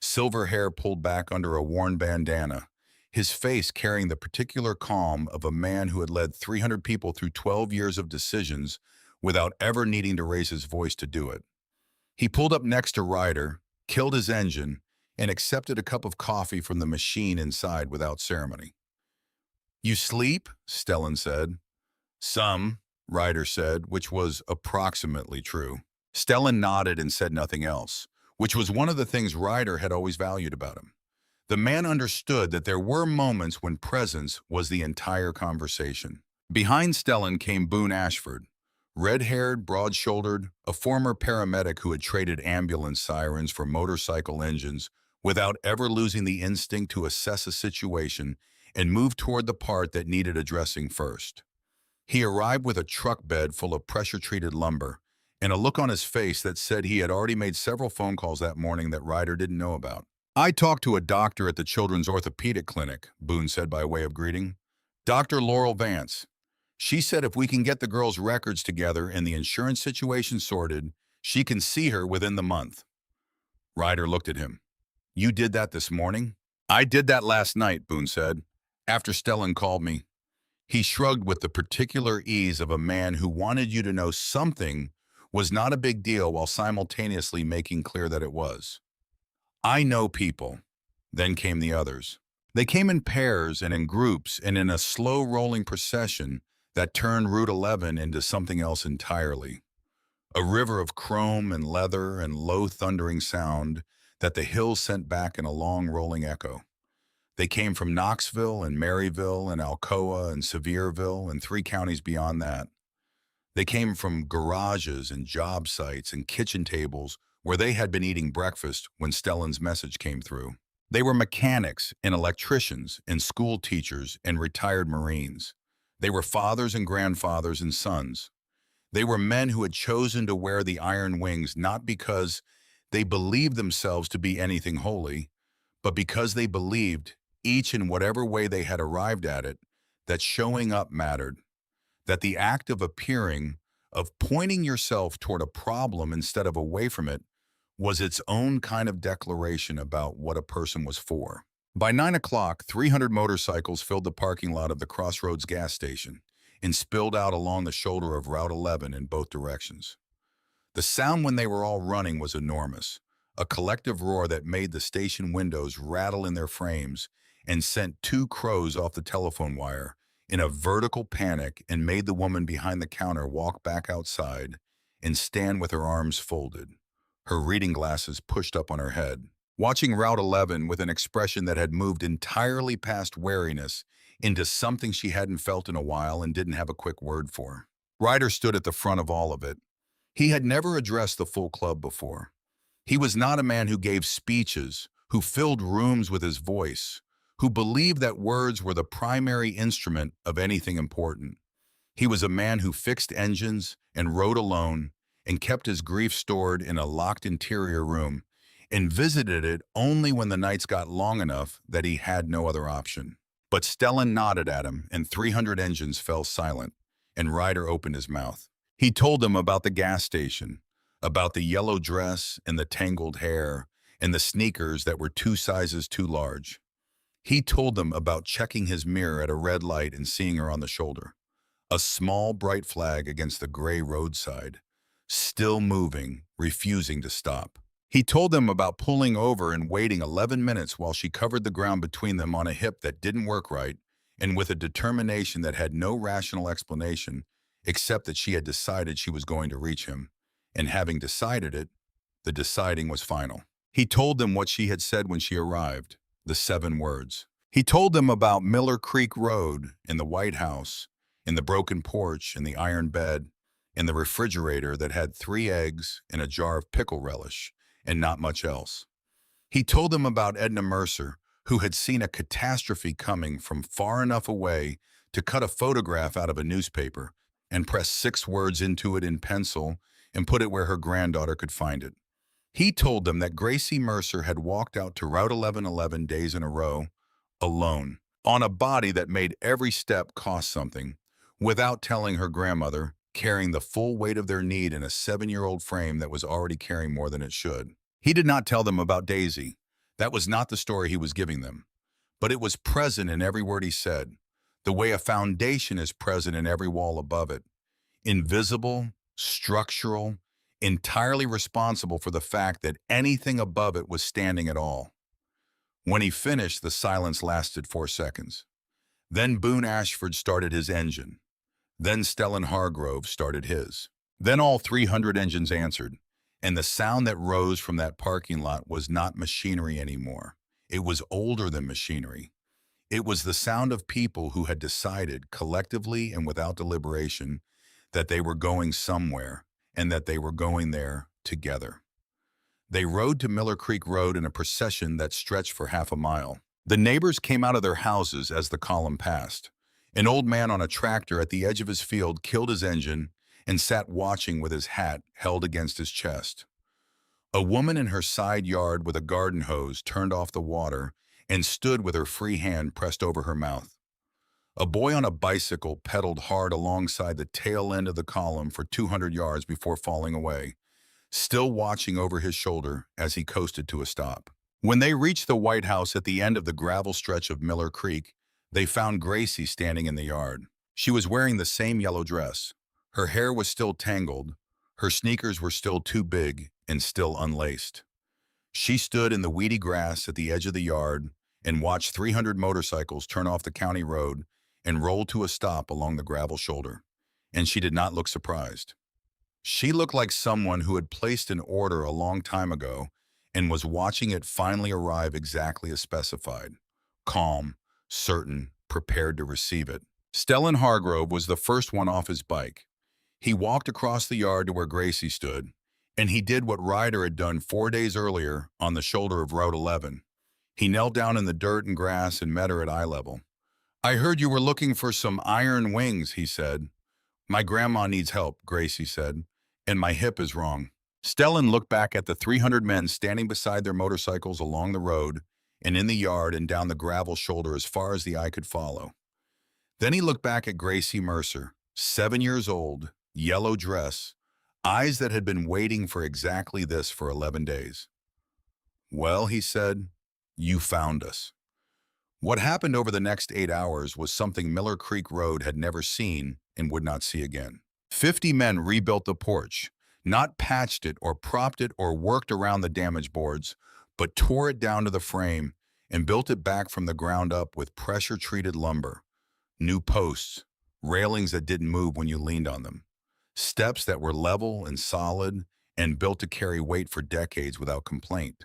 silver hair pulled back under a worn bandana, his face carrying the particular calm of a man who had led 300 people through 12 years of decisions without ever needing to raise his voice to do it. He pulled up next to Ryder, killed his engine, and accepted a cup of coffee from the machine inside without ceremony. "You sleep?" Stellan said. "Some," Ryder said, which was approximately true. Stellan nodded and said nothing else, which was one of the things Ryder had always valued about him. The man understood that there were moments when presence was the entire conversation. Behind Stellan came Boone Ashford, red-haired, broad-shouldered, a former paramedic who had traded ambulance sirens for motorcycle engines without ever losing the instinct to assess a situation and move toward the part that needed addressing first. He arrived with a truck bed full of pressure-treated lumber and a look on his face that said he had already made several phone calls that morning that Ryder didn't know about. "I talked to a doctor at the Children's Orthopedic Clinic," Boone said by way of greeting. "Dr. Laurel Vance. She said if we can get the girl's records together and the insurance situation sorted, she can see her within the month." Ryder looked at him. "You did that this morning?" "I did that last night," Boone said, "after Stellan called me." He shrugged with the particular ease of a man who wanted you to know something was not a big deal while simultaneously making clear that it was. "I know people." Then came the others. They came in pairs and in groups and in a slow-rolling procession that turned Route 11 into something else entirely. A river of chrome and leather and low thundering sound that the hills sent back in a long rolling echo. They came from Knoxville and Maryville and Alcoa and Sevierville and 3 counties beyond that. They came from garages and job sites and kitchen tables where they had been eating breakfast when Stellan's message came through. They were mechanics and electricians and school teachers and retired Marines. They were fathers and grandfathers and sons. They were men who had chosen to wear the iron wings not because they believed themselves to be anything holy, but because they believed, each in whatever way they had arrived at it, that showing up mattered, that the act of appearing, of pointing yourself toward a problem instead of away from it, was its own kind of declaration about what a person was for. By 9 o'clock, 300 motorcycles filled the parking lot of the Crossroads gas station and spilled out along the shoulder of Route 11 in both directions. The sound when they were all running was enormous, a collective roar that made the station windows rattle in their frames and sent 2 crows off the telephone wire in a vertical panic and made the woman behind the counter walk back outside and stand with her arms folded, her reading glasses pushed up on her head, watching Route 11 with an expression that had moved entirely past wariness into something she hadn't felt in a while and didn't have a quick word for. Ryder stood at the front of all of it. He had never addressed the full club before. He was not a man who gave speeches, who filled rooms with his voice, who believed that words were the primary instrument of anything important. He was a man who fixed engines and rode alone and kept his grief stored in a locked interior room and visited it only when the nights got long enough that he had no other option. But Stellan nodded at him, and 300 engines fell silent, and Ryder opened his mouth. He told them about the gas station, about the yellow dress and the tangled hair, and the sneakers that were 2 sizes too large. He told them about checking his mirror at a red light and seeing her on the shoulder. A small, bright flag against the gray roadside, still moving, refusing to stop. He told them about pulling over and waiting 11 minutes while she covered the ground between them on a hip that didn't work right, and with a determination that had no rational explanation, except that she had decided she was going to reach him. And having decided it, the deciding was final. He told them what she had said when she arrived, the 7 words. He told them about Miller Creek Road, in the White House, in the broken porch, in the iron bed, in the refrigerator that had 3 eggs and a jar of pickle relish, and not much else. He told them about Edna Mercer, who had seen a catastrophe coming from far enough away to cut a photograph out of a newspaper and press 6 words into it in pencil and put it where her granddaughter could find it. He told them that Gracie Mercer had walked out to Route 11 days in a row, alone, on a body that made every step cost something, without telling her grandmother, carrying the full weight of their need in a 7-year-old frame that was already carrying more than it should. He did not tell them about Daisy. That was not the story he was giving them. But it was present in every word he said, the way a foundation is present in every wall above it. Invisible, structural, entirely responsible for the fact that anything above it was standing at all. When he finished, the silence lasted 4 seconds. Then Boone Ashford started his engine. Then Stellan Hargrove started his. Then all 300 engines answered, and the sound that rose from that parking lot was not machinery anymore. It was older than machinery. It was the sound of people who had decided, collectively and without deliberation, that they were going somewhere, and that they were going there together. They rode to Miller Creek Road in a procession that stretched for half a mile. The neighbors came out of their houses as the column passed. An old man on a tractor at the edge of his field killed his engine and sat watching with his hat held against his chest. A woman in her side yard with a garden hose turned off the water and stood with her free hand pressed over her mouth. A boy on a bicycle pedaled hard alongside the tail end of the column for 200 yards before falling away, still watching over his shoulder as he coasted to a stop. When they reached the White House at the end of the gravel stretch of Miller Creek, they found Gracie standing in the yard. She was wearing the same yellow dress. Her hair was still tangled. Her sneakers were still too big and still unlaced. She stood in the weedy grass at the edge of the yard and watched 300 motorcycles turn off the county road and roll to a stop along the gravel shoulder. And she did not look surprised. She looked like someone who had placed an order a long time ago and was watching it finally arrive exactly as specified. Calm, certain, prepared to receive it. Stellan Hargrove was the first one off his bike. He walked across the yard to where Gracie stood, and he did what Ryder had done 4 days earlier on the shoulder of Route 11. He knelt down in the dirt and grass and met her at eye level. "I heard you were looking for some iron wings," he said. "My grandma needs help," Gracie said, "and my hip is wrong." Stellan looked back at the 300 men standing beside their motorcycles along the road and in the yard and down the gravel shoulder as far as the eye could follow. Then he looked back at Gracie Mercer, 7 years old, yellow dress, eyes that had been waiting for exactly this for 11 days. "Well," he said, "you found us." What happened over the next 8 hours was something Miller Creek Road had never seen and would not see again. 50 men rebuilt the porch, not patched it or propped it or worked around the damaged boards, but tore it down to the frame and built it back from the ground up with pressure-treated lumber, new posts, railings that didn't move when you leaned on them, steps that were level and solid and built to carry weight for decades without complaint.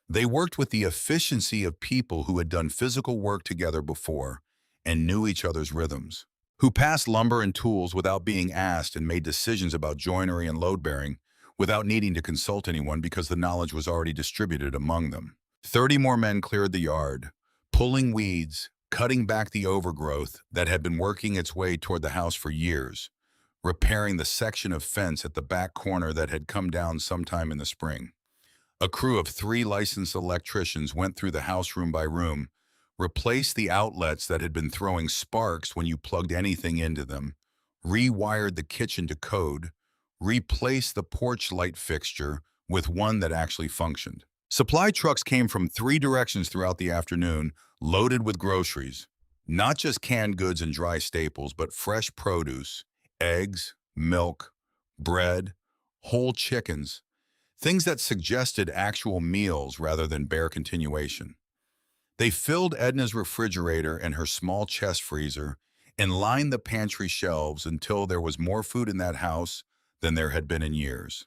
They worked with the efficiency of people who had done physical work together before and knew each other's rhythms, who passed lumber and tools without being asked and made decisions about joinery and load-bearing without needing to consult anyone because the knowledge was already distributed among them. 30 more men cleared the yard, pulling weeds, cutting back the overgrowth that had been working its way toward the house for years, repairing the section of fence at the back corner that had come down sometime in the spring. A crew of 3 licensed electricians went through the house room by room, replaced the outlets that had been throwing sparks when you plugged anything into them, rewired the kitchen to code, replaced the porch light fixture with one that actually functioned. Supply trucks came from 3 directions throughout the afternoon, loaded with groceries. Not just canned goods and dry staples, but fresh produce, eggs, milk, bread, whole chickens, things that suggested actual meals rather than bare continuation. They filled Edna's refrigerator and her small chest freezer and lined the pantry shelves until there was more food in that house than there had been in years.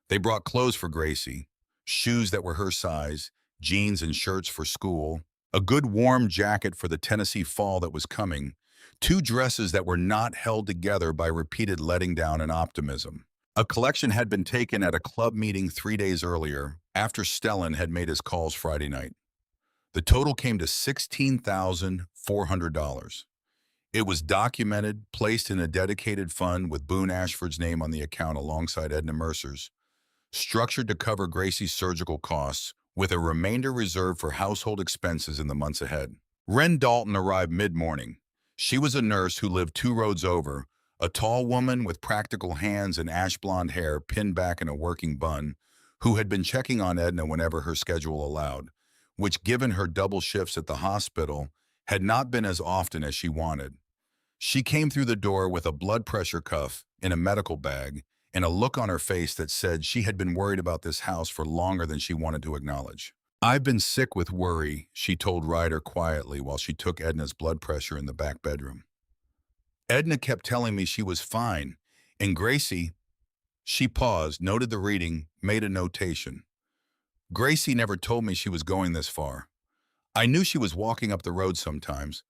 They brought clothes for Gracie, shoes that were her size, jeans and shirts for school, a good warm jacket for the Tennessee fall that was coming, 2 dresses that were not held together by repeated letting down and optimism. A collection had been taken at a club meeting 3 days earlier, after Stellan had made his calls Friday night. The total came to $16,400. It was documented, placed in a dedicated fund with Boone Ashford's name on the account alongside Edna Mercer's, structured to cover Gracie's surgical costs, with a remainder reserved for household expenses in the months ahead. Wren Dalton arrived mid-morning. She was a nurse who lived 2 roads over, a tall woman with practical hands and ash blonde hair pinned back in a working bun, who had been checking on Edna whenever her schedule allowed, which, given her double shifts at the hospital, had not been as often as she wanted. She came through the door with a blood pressure cuff in a medical bag and a look on her face that said she had been worried about this house for longer than she wanted to acknowledge. "I've been sick with worry," she told Ryder quietly while she took Edna's blood pressure in the back bedroom. "Edna kept telling me she was fine, and Gracie—" She paused, noted the reading, made a notation. "Gracie never told me she was going this far. I knew she was walking up the road sometimes.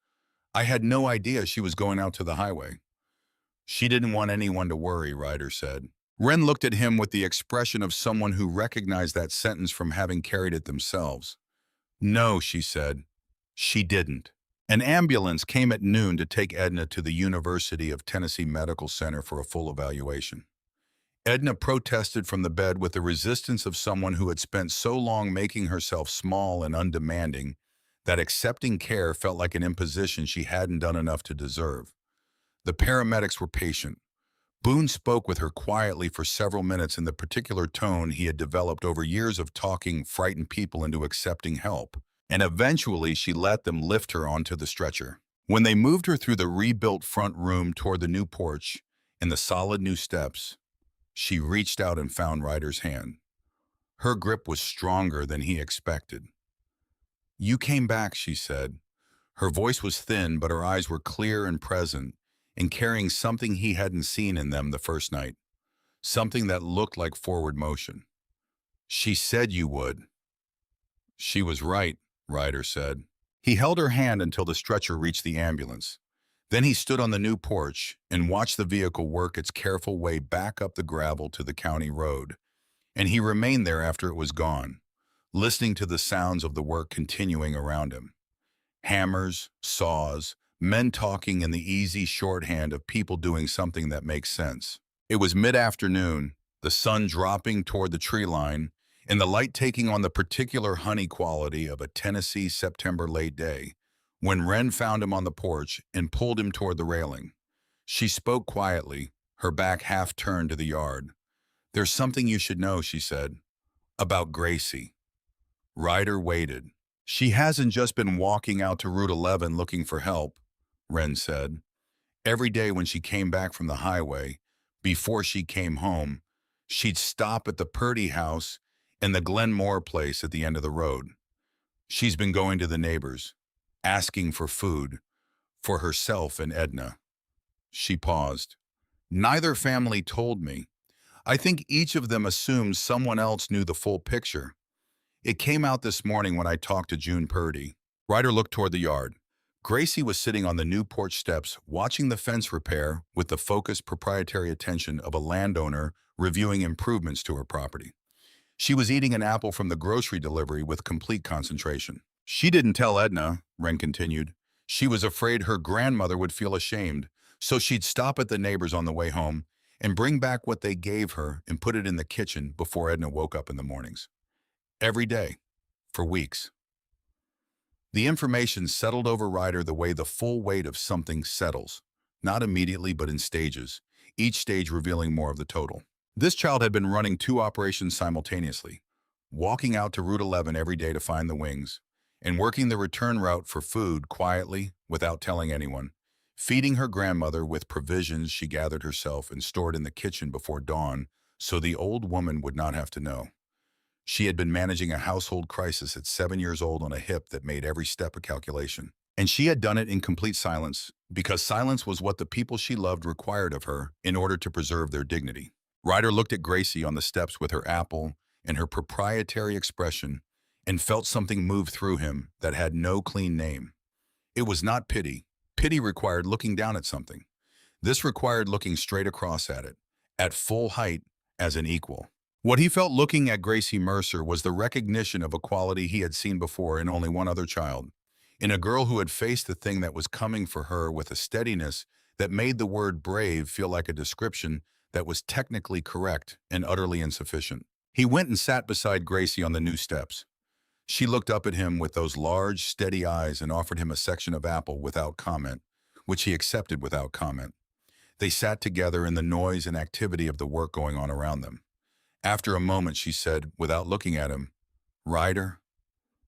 I had no idea she was going out to the highway." "She didn't want anyone to worry," Ryder said. Wren looked at him with the expression of someone who recognized that sentence from having carried it themselves. "No," she said. "She didn't." An ambulance came at noon to take Edna to the University of Tennessee Medical Center for a full evaluation. Edna protested from the bed with the resistance of someone who had spent so long making herself small and undemanding that accepting care felt like an imposition she hadn't done enough to deserve. The paramedics were patient. Boone spoke with her quietly for several minutes in the particular tone he had developed over years of talking frightened people into accepting help, and eventually she let them lift her onto the stretcher. When they moved her through the rebuilt front room toward the new porch and the solid new steps, she reached out and found Ryder's hand. Her grip was stronger than he expected. "You came back," she said. Her voice was thin, but her eyes were clear and present, and carrying something he hadn't seen in them the first night, something that looked like forward motion. "She said you would." "She was right," Ryder said. He held her hand until the stretcher reached the ambulance. Then he stood on the new porch and watched the vehicle work its careful way back up the gravel to the county road, and he remained there after it was gone, listening to the sounds of the work continuing around him. Hammers, saws, men talking in the easy shorthand of people doing something that makes sense. It was mid-afternoon, the sun dropping toward the tree line, and the light taking on the particular honey quality of a Tennessee September late day, when Wren found him on the porch and pulled him toward the railing. She spoke quietly, her back half turned to the yard. "There's something you should know," she said, "about Gracie." Ryder waited. "She hasn't just been walking out to Route 11 looking for help," Wren said. "Every day when she came back from the highway, before she came home, she'd stop at the Purdy house and the Glenmore place at the end of the road. She's been going to the neighbors, asking for food, for herself and Edna." She paused. "Neither family told me. I think each of them assumed someone else knew the full picture. It came out this morning when I talked to June Purdy." Ryder looked toward the yard. Gracie was sitting on the new porch steps, watching the fence repair with the focused proprietary attention of a landowner reviewing improvements to her property. She was eating an apple from the grocery delivery with complete concentration. "She didn't tell Edna," Wren continued. "She was afraid her grandmother would feel ashamed, So she'd stop at the neighbors on the way home and bring back what they gave her and put it in the kitchen before Edna woke up in the mornings. Every day, for weeks. The information settled over Ryder the way the full weight of something settles, not immediately but in stages, each stage revealing more of the total. This child had been running two operations simultaneously, walking out to Route 11 every day to find the wings, and working the return route for food quietly without telling anyone, feeding her grandmother with provisions she gathered herself and stored in the kitchen before dawn so the old woman would not have to know. She had been managing a household crisis at 7 years old on a hip that made every step a calculation. And she had done it in complete silence, because silence was what the people she loved required of her in order to preserve their dignity. Ryder looked at Gracie on the steps with her apple and her proprietary expression and felt something move through him that had no clean name. It was not pity. Pity required looking down at something. This required looking straight across at it, at full height, as an equal. What he felt looking at Gracie Mercer was the recognition of a quality he had seen before in only one other child, in a girl who had faced the thing that was coming for her with a steadiness that made the word brave feel like a description that was technically correct and utterly insufficient. He went and sat beside Gracie on the new steps. She looked up at him with those large, steady eyes and offered him a section of apple without comment, which he accepted without comment. They sat together in the noise and activity of the work going on around them. After a moment, she said, without looking at him, "Ryder?"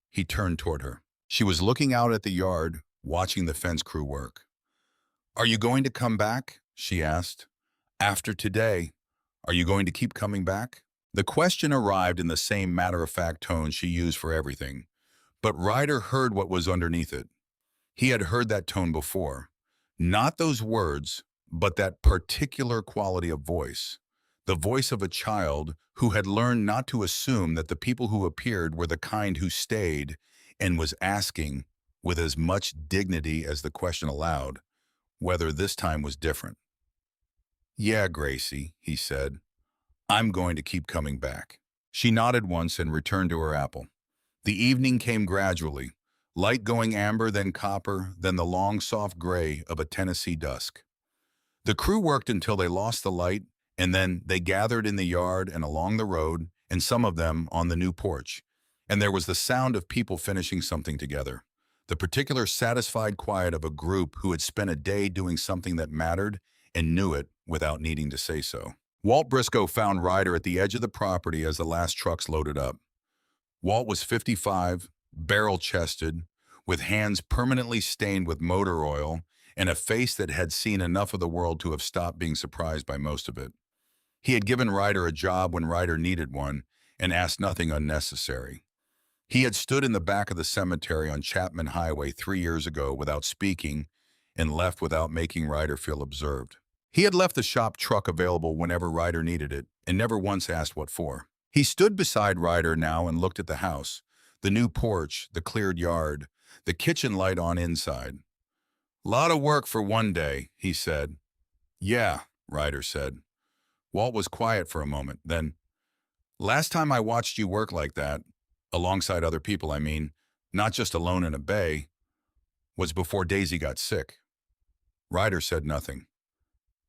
He turned toward her. She was looking out at the yard, watching the fence crew work. "Are you going to come back?" she asked. "After today, are you going to keep coming back?" The question arrived in the same matter-of-fact tone she used for everything, but Ryder heard what was underneath it. He had heard that tone before. Not those words, but that particular quality of voice. The voice of a child who had learned not to assume that the people who appeared were the kind who stayed, and was asking, with as much dignity as the question allowed, whether this time was different. "Yeah, Gracie," he said. "I'm going to keep coming back." She nodded once and returned to her apple. The evening came gradually, light going amber, then copper, then the long soft gray of a Tennessee dusk. The crew worked until they lost the light, and then they gathered in the yard and along the road, and some of them on the new porch. And there was the sound of people finishing something together, the particular satisfied quiet of a group who had spent a day doing something that mattered and knew it without needing to say so. Walt Briscoe found Ryder at the edge of the property as the last trucks loaded up. Walt was 55, barrel-chested, with hands permanently stained with motor oil and a face that had seen enough of the world to have stopped being surprised by most of it. He had given Ryder a job when Ryder needed one and asked nothing unnecessary. He had stood in the back of the cemetery on Chapman Highway 3 years ago without speaking and left without making Ryder feel observed. He had left the shop truck available whenever Ryder needed it and never once asked what for. He stood beside Ryder now and looked at the house, the new porch, the cleared yard, the kitchen light on inside. "Lot of work for one day," he said. "Yeah," Ryder said. Walt was quiet for a moment, then, "Last time I watched you work like that, alongside other people, I mean, not just alone in a bay, was before Daisy got sick." Ryder said nothing.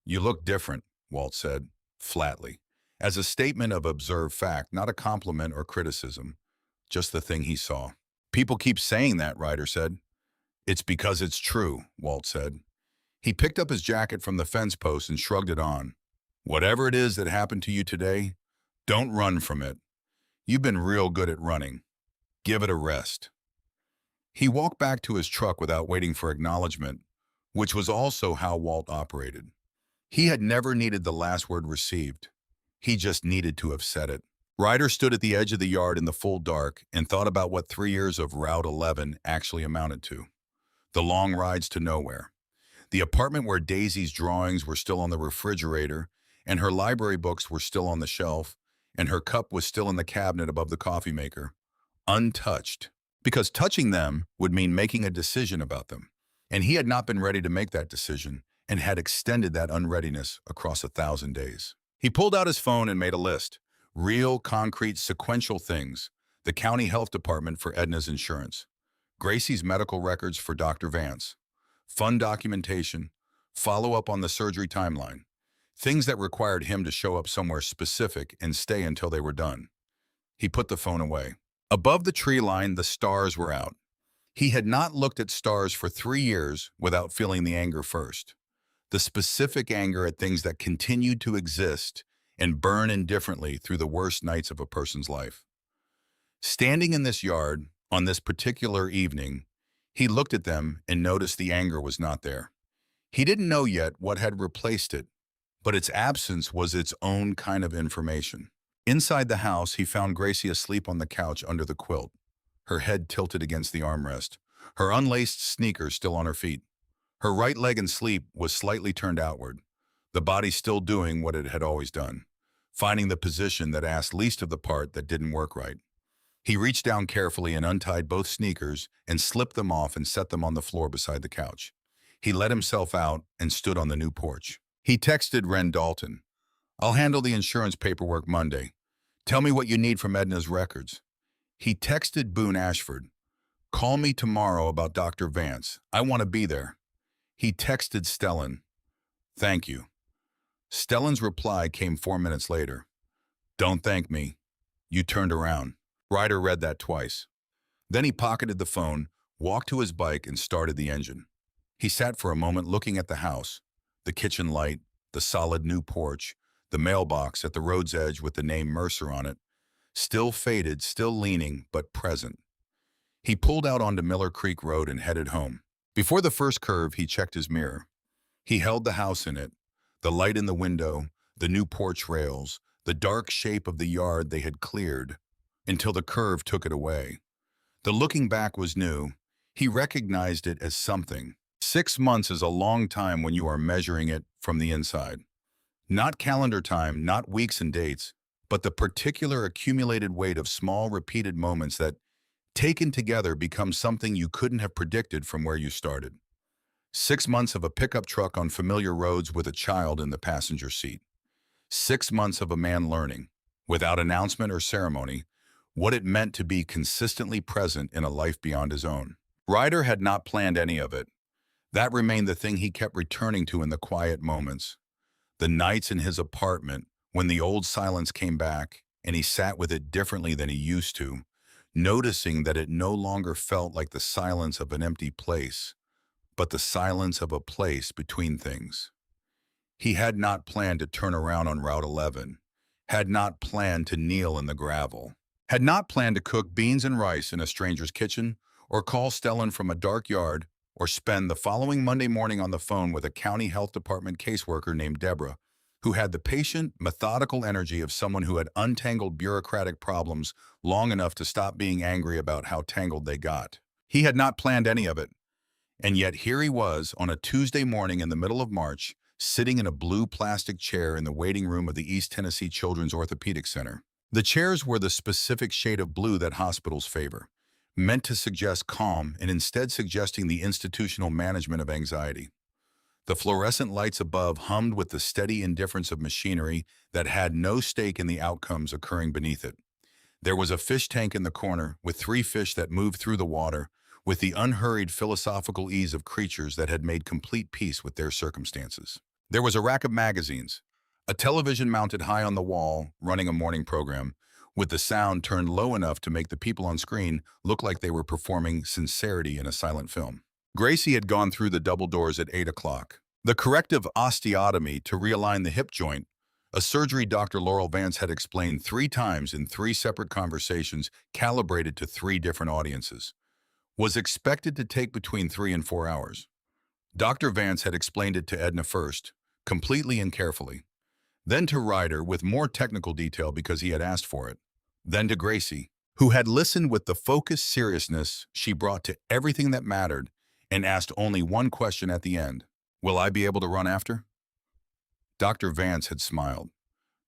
"You look different," Walt said, flatly, as a statement of observed fact, not a compliment or criticism, just the thing he saw. "People keep saying that," Ryder said. "It's because it's true," Walt said. He picked up his jacket from the fence post and shrugged it on. "Whatever it is that happened to you today, don't run from it. You've been real good at running. Give it a rest." He walked back to his truck without waiting for acknowledgement, which was also how Walt operated. He had never needed the last word received. He just needed to have said it. Ryder stood at the edge of the yard in the full dark and thought about what 3 years of Route 11 actually amounted to. The long rides to nowhere. The apartment where Daisy's drawings were still on the refrigerator, and her library books were still on the shelf, and her cup was still in the cabinet above the coffee maker, untouched, because touching them would mean making a decision about them. And he had not been ready to make that decision and had extended that unreadiness across 1,000 days. He pulled out his phone and made a list. Real, concrete, sequential things. The county health department for Edna's insurance. Gracie's medical records for Dr. Vance. Fund documentation. follow up on the surgery timeline, things that required him to show up somewhere specific and stay until they were done. He put the phone away. Above the tree line, the stars were out. He had not looked at stars for 3 years without feeling the anger first. The specific anger at things that continued to exist and burn indifferently through the worst nights of a person's life. Standing in this yard on this particular evening, he looked at them and noticed the anger was not there. He didn't know yet what had replaced it, but its absence was its own kind of information. Inside the house, he found Gracie asleep on the couch under the quilt, her head tilted against the armrest, her unlaced sneakers still on her feet. Her right leg in sleep was slightly turned outward, the body still doing what it had always done, finding the position that asked least of the part that didn't work right. He reached down carefully and untied both sneakers and slipped them off and set them on the floor beside the couch. He let himself out and stood on the new porch. He texted Ren Dalton, "I'll handle the insurance paperwork Monday. Tell me what you need from Edna's records." He texted Boone Ashford, "Call me tomorrow about Dr. Vance. I want to be there." He texted Stellan, "Thank you." Stellan's reply came 4 minutes later. "Don't thank me. You turned around." Ryder read that twice. Then he pocketed the phone, walked to his bike, and started the engine. He sat for a moment looking at the house, the kitchen light, the solid new porch, the mailbox at the road's edge with the name Mercer on it, still faded, still leaning, but present. He pulled out onto Miller Creek Road and headed home. Before the first curve, he checked his mirror. He held the house in it, the light in the window, the new porch rails, the dark shape of the yard they had cleared, until the curve took it away. The looking back was new. He recognized it as something. 6 months is a long time when you are measuring it from the inside. Not calendar time, not weeks and dates, but the particular accumulated weight of small, repeated moments that, taken together, become something you couldn't have predicted from where you started. 6 months of a pickup truck on familiar roads with a child in the passenger seat. 6 months of a man learning, without announcement or ceremony, what it meant to be consistently present in a life beyond his own. Ryder had not planned any of it. That remained the thing he kept returning to in the quiet moments. The nights in his apartment when the old silence came back and he sat with it differently than he used to, noticing that it no longer felt like the silence of an empty place, but the silence of a place between things. He had not planned to turn around on Route 11, had not planned to kneel in the gravel, had not planned to cook beans and rice in a stranger's kitchen, or call Stellan from a dark yard, or spend the following Monday morning on the phone with a county health department caseworker named Deborah, who had the patient, methodical energy of someone who had untangled bureaucratic problems long enough to stop being angry about how tangled they got. He had not planned any of it. And yet here he was on a Tuesday morning in the middle of March, sitting in a blue plastic chair in the waiting room of the East Tennessee Children's Orthopedic Center. The chairs were the specific shade of blue that hospitals favor, meant to suggest calm and instead suggesting the institutional management of anxiety. The fluorescent lights above hummed with the steady indifference of machinery that had no stake in the outcomes occurring beneath it. There was a fish tank in the corner with 3 fish that moved through the water with the unhurried philosophical ease of creatures that had made complete peace with their circumstances. There was a rack of magazines, a television mounted high on the wall running a morning program, with the sound turned low enough to make the people on screen look like they were performing sincerity in a silent film. Gracie had gone through the double doors at 8 o'clock. The corrective osteotomy to realign the hip joint, a surgery Dr. Laurel Vance had explained 3 times in 3 separate conversations calibrated to 3 different audiences, was expected to take between 3 and 4 hours. Dr. Vance had explained it to Edna first, completely and carefully, then to Ryder with more technical detail because he had asked for it, then to Gracie, who had listened with the focused seriousness she brought to everything that mattered and asked only one question at the end: "Will I be able to run after?" Dr. Vance had smiled.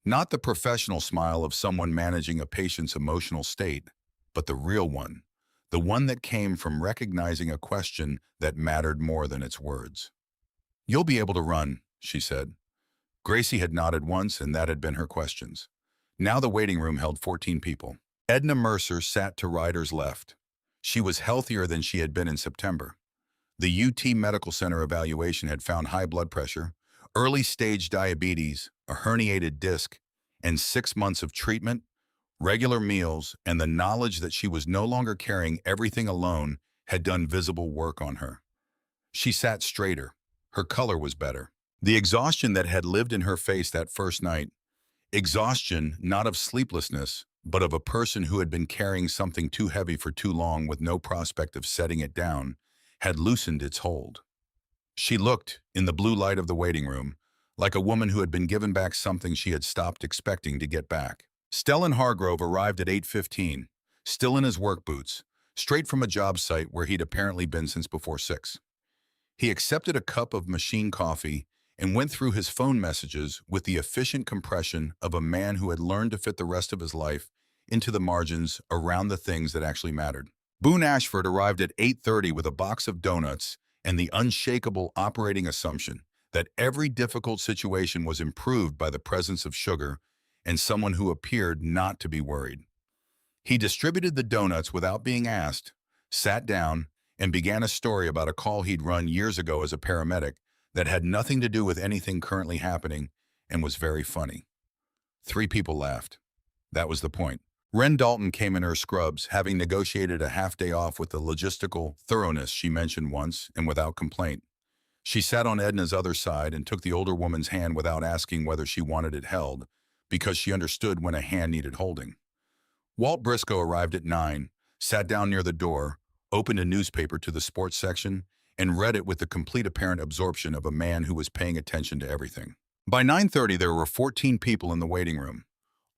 Not the professional smile of someone managing a patient's emotional state, but the real one, the one that came from recognizing a question that mattered more than its words. "You'll be able to run," she said. Gracie had nodded once, and that had been her questions. Now the waiting room held 14 people. Edna Mercer sat to Ryder's left. She was healthier than she had been in September. The UT Medical Center evaluation had found high blood pressure, early-stage diabetes, a herniated disc, and 6 months of treatment, regular meals, and the knowledge that she was no longer carrying everything alone had done visible work on her. She sat straighter. Her color was better. The exhaustion that had lived in her face that first night, exhaustion not of sleeplessness, but of a person who had been carrying something too heavy for too long with no prospect of setting it down, had loosened its hold. She looked, in the blue light of the waiting room, like a woman who had been given back something she had stopped expecting to get back. Stellan Hargrove arrived at 8:15, still in his work boots, straight from a job site where he'd apparently been since before 6. He accepted a cup of machine coffee and went through his phone messages with the efficient compression of a man who had learned to fit the rest of his life into the margins around the things that actually mattered. Boone Ashford arrived at 8:30 with a box of donuts and the unshakable operating assumption that every difficult situation was improved by the presence of sugar and someone who appeared not to be worried. He distributed the donuts without being asked, sat down, and began a story about a call he'd run years ago as a paramedic that had nothing to do with anything currently happening and was very funny. 3 people laughed. That was the point. Ren Dalton came in her scrubs, having negotiated a half-day off with the logistical thoroughness she mentioned once and without complaint. She sat on Edna's other side and took the older woman's hand without asking whether she wanted it held, because she understood when a hand needed holding. Walt Briscoe arrived at 9, sat down near the door, opened a newspaper to the sports section, and read it with the complete apparent absorption of a man who was paying attention to everything. By 9:30, there were 14 people in the waiting room,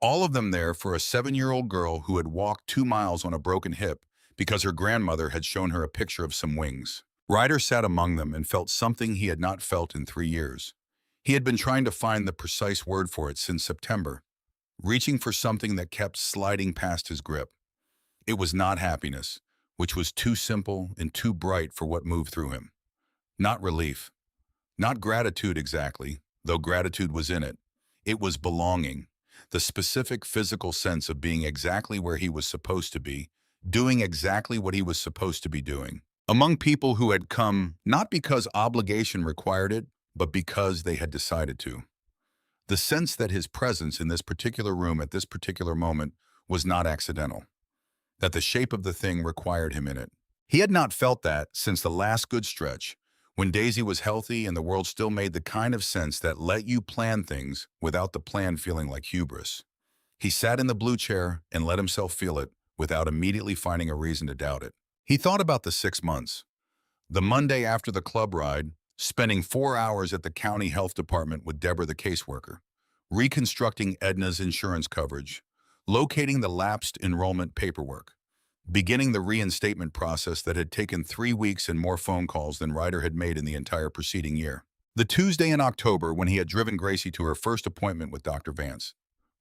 all of them there for a 7-year-old girl who had walked 2 miles on a broken hip because her grandmother had shown her a picture of some wings. Ryder sat among them and felt something he had not felt in 3 years. He had been trying to find the precise word for it since September, reaching for something that kept sliding past his grip. It was not happiness, which was too simple and too bright for what moved through him. Not relief. Not gratitude exactly, though gratitude was in it. It was belonging, the specific physical sense of being exactly where he was supposed to be, doing exactly what he was supposed to be doing, among people who had come not because obligation required it, but because they had decided to. The sense that his presence in this particular room at this particular moment was not accidental, that the shape of the thing required him in it. He had not felt that since the last good stretch, when Daisy was healthy and the world still made the kind of sense that let you plan things without the plan feeling like hubris. He sat in the blue chair and let himself feel it without immediately finding a reason to doubt it. He thought about the 6 months. The Monday after the club ride, spending 4 hours at the county health department with Deborah the caseworker, reconstructing Edna's insurance coverage, locating the lapsed enrollment paperwork, beginning the reinstatement process that had taken 3 weeks and more phone calls than Ryder had made in the entire preceding year. The Tuesday in October when he had driven Gracie to her first appointment with Dr. Vance.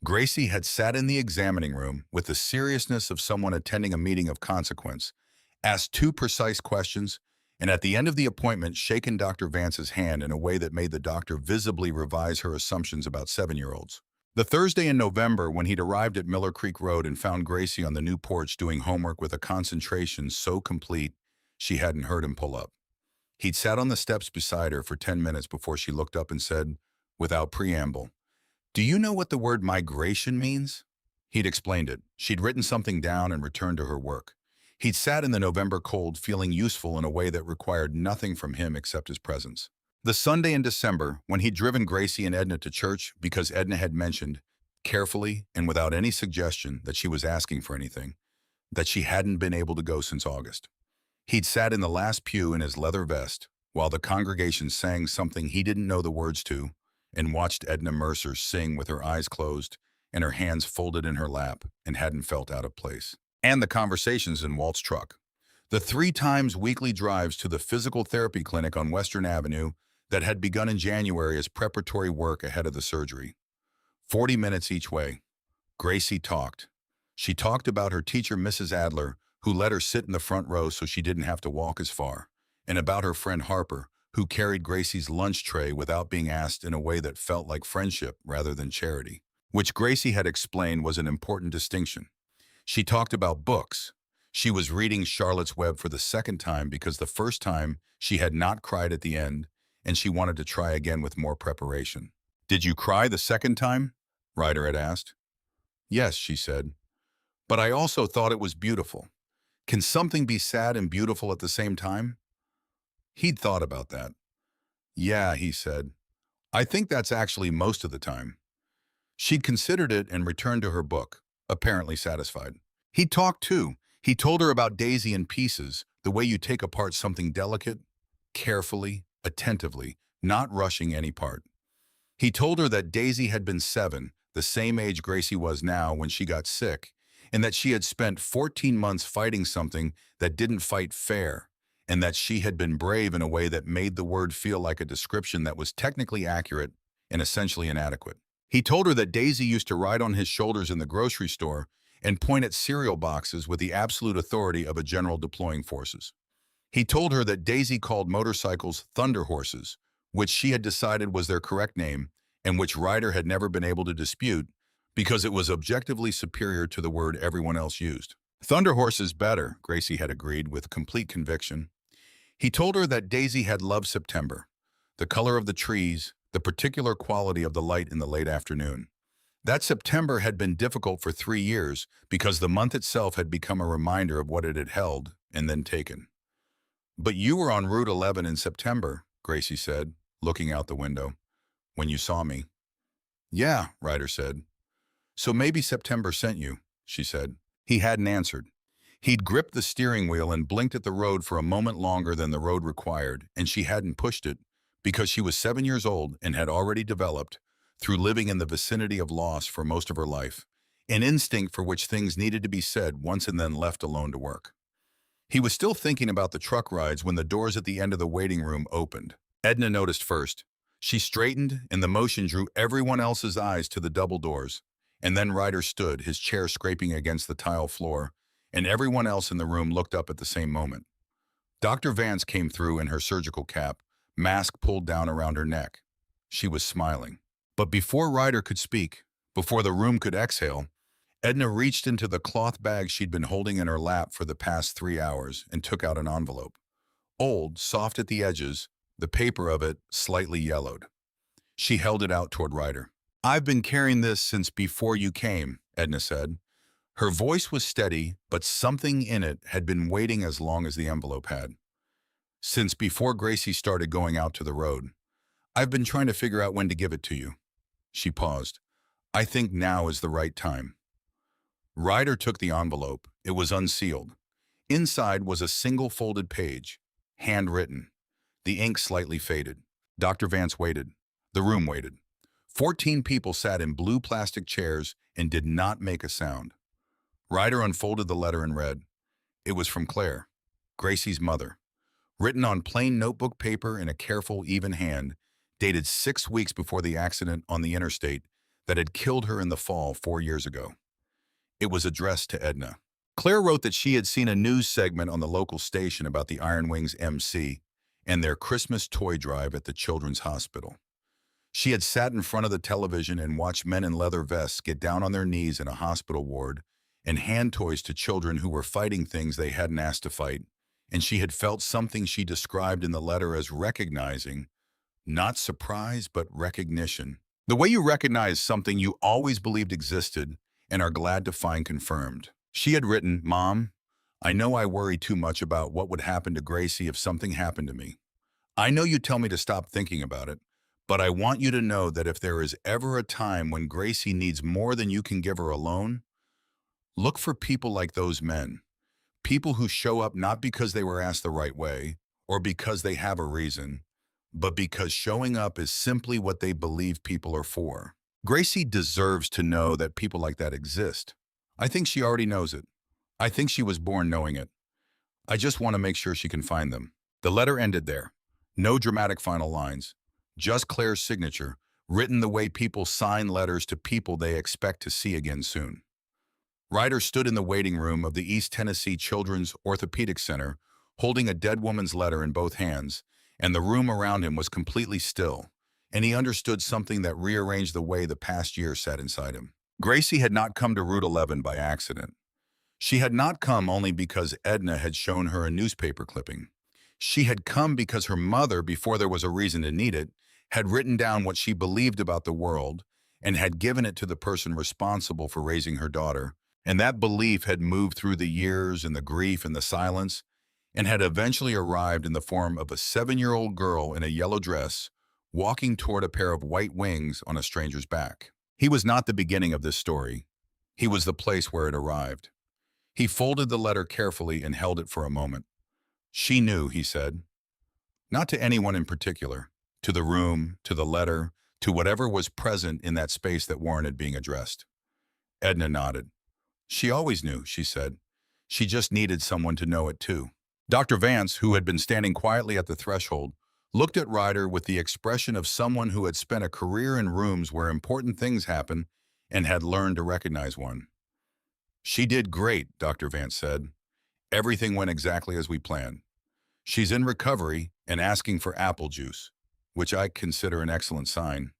Gracie had sat in the examining room with the seriousness of someone attending a meeting of consequence, asked 2 precise questions, and at the end of the appointment shaken Dr. Vance's hand in a way that made the doctor visibly revise her assumptions about 7-year-olds. The Thursday in November when he'd arrived at Miller Creek Road and found Gracie on the new porch doing homework with a concentration so complete she hadn't heard him pull up. He'd sat on the steps beside her for 10 minutes before she looked up and said, without preamble, "Do you know what the word migration means?" He'd explained it. She'd written something down and returned to her work. He'd sat in the November cold feeling useful in a way that required nothing from him except his presence. The Sunday in December, when he'd driven Gracie and Edna to church because Edna had mentioned, carefully and without any suggestion that she was asking for anything, that she hadn't been able to go since August. He'd sat in the last pew in his leather vest while the congregation sang something he didn't know the words to and watched Edna Mercer sing with her eyes closed and her hands folded in her lap and hadn't felt out of place. And the conversations in Walt's truck. The 3 times weekly drives to the physical therapy clinic on Western Avenue that had begun in January as preparatory work ahead of the surgery. 40 minutes each way. Gracie talked. She talked about her teacher, Mrs. Adler, who let her sit in the front row so she didn't have to walk as far, and about her friend Harper, who carried Gracie's lunch tray without being asked in a way that felt like friendship rather than charity, which Gracie had explained was an important distinction. She talked about books. She was reading Charlotte's Web for the second time because the first time she had not cried at the end, and she wanted to try again with more preparation. "Did you cry the second time?" Ryder had asked. "Yes," she said, "but I also thought it was beautiful. Can something be sad and beautiful at the same time?" He'd thought about that. "Yeah," he said, "I think that's actually most of the time." She'd considered it and returned to her book, apparently satisfied. He talked too. He told her about Daisy in pieces, the way you take apart something delicate, carefully, attentively, not rushing any part. He told her that Daisy had been 7, the same age Gracie was now when she got sick, and that she had spent 14 months fighting something that didn't fight fair, and that she had been brave in a way that made the word feel like a description that was technically accurate and essentially inadequate. He told her that Daisy used to ride on his shoulders in the grocery store and point at cereal boxes with the absolute authority of a general deploying forces. He told her that Daisy called motorcycles thunder horses, which she had decided was their correct name and which Ryder had never been able to dispute because it was objectively superior to the word everyone else used. Thunder horse is better, Gracie had agreed with complete conviction. He told her that Daisy had loved September, the color of the trees, the particular quality of the light in the late afternoon. That September had been difficult for 3 years because the month itself had become a reminder of what it had held and then taken. "But you were on Route 11 in September," Gracie said, looking out the window, "when you saw me." "Yeah," Ryder said. "So maybe September sent you," she said. He hadn't answered. He'd gripped the steering wheel and blinked at the road for a moment longer than the road required, and she hadn't pushed it because she was 7 years old and had already developed, through living in the vicinity of loss for most of her life, an instinct for which things needed to be said once and then left alone to work. He was still thinking about the truck rides when the doors at the end of the waiting room opened. Edna noticed first. She straightened, and the motion drew everyone else's eyes to the double doors. And then Ryder stood, his chair scraping against the tile floor, and everyone else in the room looked up at the same moment. Dr. Vance came through in her surgical cap, mask pulled down around her neck. She was smiling. But before Ryder could speak, before the room could exhale, Edna reached into the cloth bag she'd been holding in her lap for the past 3 hours and took out an envelope. Old, soft at the edges, the paper of it slightly yellowed. She held it out toward Ryder. "I've been carrying this since before you came," Edna said. Her voice was steady, but something in it had been waiting as long as the envelope had. "Since before Gracie started going out to the road. I've been trying to figure out when to give it to you." She paused. "I think now is the right time." Ryder took the envelope. It was unsealed. Inside was a single folded page, handwritten. The ink slightly faded. Dr. Vance waited. The room waited. 14 people sat in blue plastic chairs and did not make a sound. Ryder unfolded the letter and read. It was from Claire, Gracie's mother, written on plain notebook paper in a careful, even hand, dated 6 weeks before the accident on the interstate that had killed her in the fall 4 years ago. It was addressed to Edna. Claire wrote that she had seen a news segment on the local station about the Iron Wings MC and their Christmas toy drive at the Children's Hospital. She had sat in front of the television and watched men in leather vests get down on their knees in a hospital ward and hand toys to children who were fighting things they hadn't asked to fight, and she had felt something she described in the letter as recognizing, not surprise, but recognition. The way you recognize something you always believed existed and are glad to find confirmed. She had written, "Mom, I know I worry too much about what would happen to Gracie if something happened to me. I know you tell me to stop thinking about it, but I want you to know that if there is ever a time when Gracie needs more than you can give her alone, look for people like those men. People who show up not because they were asked the right way or because they have a reason, but because showing up is simply what they believe people are for. Gracie deserves to know that people like that exist. I think she already knows it. I think she was born knowing it. I just want to make sure she can find them." The letter ended there. No dramatic final lines. Just Claire's signature, written the way people sign letters to people they expect to see again soon. Ryder stood in the waiting room of the East Tennessee Children's Orthopedic Center, holding a dead woman's letter in both hands, and the room around him was completely still, and he understood something that rearranged the way the past year sat inside him. Gracie had not come to Route 11 by accident. She had not come only because Edna had shown her a newspaper clipping. She had come because her mother, before there was a reason to need it, had written down what she believed about the world and had given it to the person responsible for raising her daughter. And that belief had moved through the years and the grief and the silence and had eventually arrived in the form of a 7-year-old girl in a yellow dress walking toward a pair of white wings on a stranger's back. He was not the beginning of this story. He was the place where it arrived. He folded the letter carefully and held it for a moment. She knew, he said. Not to anyone in particular. To the room, to the letter, to whatever was present in that space that warranted being addressed. Edna nodded. She always knew, she said. She just needed someone to know it too. Dr. Vance, who had been standing quietly at the threshold, looked at Ryder with the expression of someone who had spent a career in rooms where important things happen and had learned to recognize one. She did great, Dr. Vance said. Everything went exactly as we planned. She's in recovery and asking for apple juice, which I consider an excellent sign.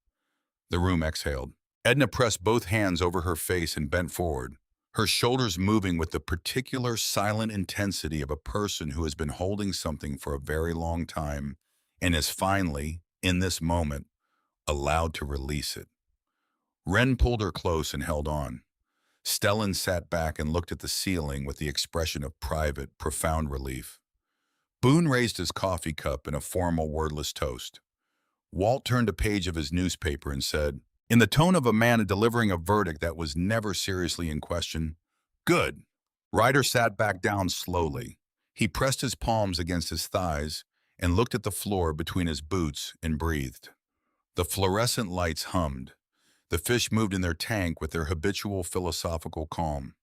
The room exhaled. Edna pressed both hands over her face and bent forward, her shoulders moving with the particular silent intensity of a person who has been holding something for a very long time and is finally, in this moment, allowed to release it. Wren pulled her close and held on. Stellan sat back and looked at the ceiling with the expression of private, profound relief. Boone raised his coffee cup in a formal, wordless toast. Walt turned a page of his newspaper and said, in the tone of a man delivering a verdict that was never seriously in question, "Good." Ryder sat back down slowly. He pressed his palms against his thighs and looked at the floor between his boots and breathed. The fluorescent lights hummed. The fish moved in their tank with their habitual philosophical calm.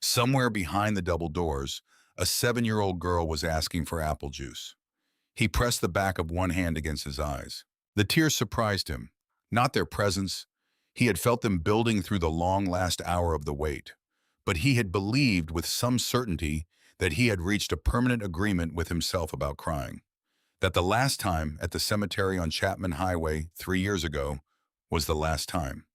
Somewhere behind the double doors, a 7-year-old girl was asking for apple juice. He pressed the back of one hand against his eyes. The tears surprised him, not their presence. He had felt them building through the long last hour of the wait. But he had believed with some certainty that he had reached a permanent agreement with himself about crying. That the last time at the cemetery on Chapman Highway 3 years ago was the last time.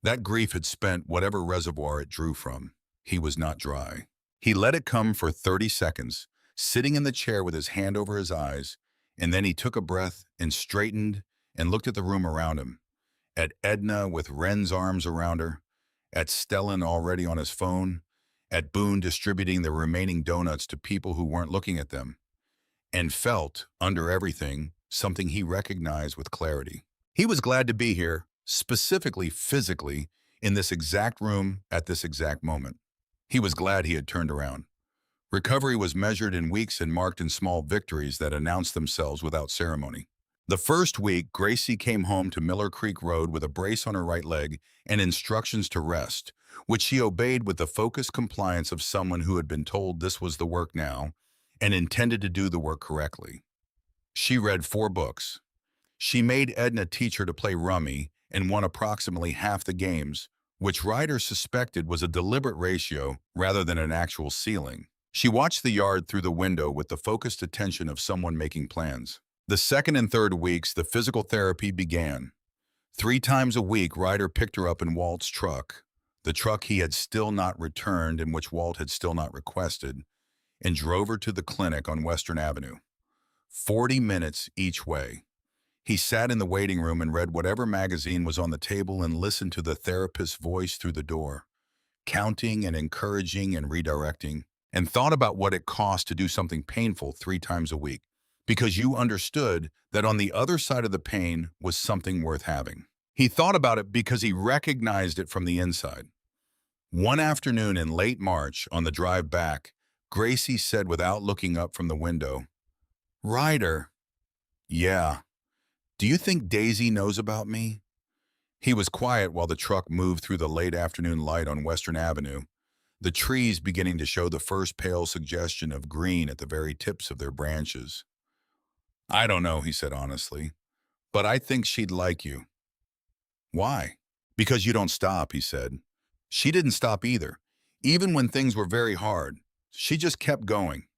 That grief had spent whatever reservoir it drew from. He was not dry. He let it come for 30 seconds, sitting in the chair with his hand over his eyes, and then he took a breath and straightened and looked at the room around him, at Edna with Wren's arms around her, at Stellan already on his phone, at Boone distributing the remaining donuts to people who weren't looking at them, and felt, under everything, something he recognized with clarity. He was glad to be here, specifically physically, in this exact room at this exact moment. He was glad he had turned around. Recovery was measured in weeks and marked in small victories that announced themselves without ceremony. The first week, Gracie came home to Miller Creek Road with a brace on her right leg and instructions to rest, which she obeyed with the focused compliance of someone who had been told this was the work now and intended to do the work correctly. She read 4 books. She made Edna teach her to play rummy and won approximately half the games, which Ryder suspected was a deliberate ratio rather than an actual ceiling. She watched the yard through the window with the focused attention of someone making plans. The second and third weeks, the physical therapy began. 3 times a week, Ryder picked her up in Walt's truck, the truck he had still not returned and which Walt had still not requested, and drove her to the clinic on Western Avenue. 40 minutes each way. He sat in the waiting room and read whatever magazine was on the table and listened to the therapist's voice through the door, counting and encouraging and redirecting, and thought about what it cost to do something painful 3 times a week, because you understood that on the other side of the pain was something worth having. He thought about it because he recognized it from the inside. One afternoon in late March, on the drive back, Gracie said without looking up from the window, "Ryder." "Yeah. Do you think Daisy knows about me?" He was quiet while the truck moved through the late afternoon light on Western Avenue, the trees beginning to show the first pale suggestion of green at the very tips of their branches. "I don't know," he said honestly, "but I think she'd like you." "Why?" "Because you don't stop," he said. She didn't stop either. Even when things were very hard, she just kept going.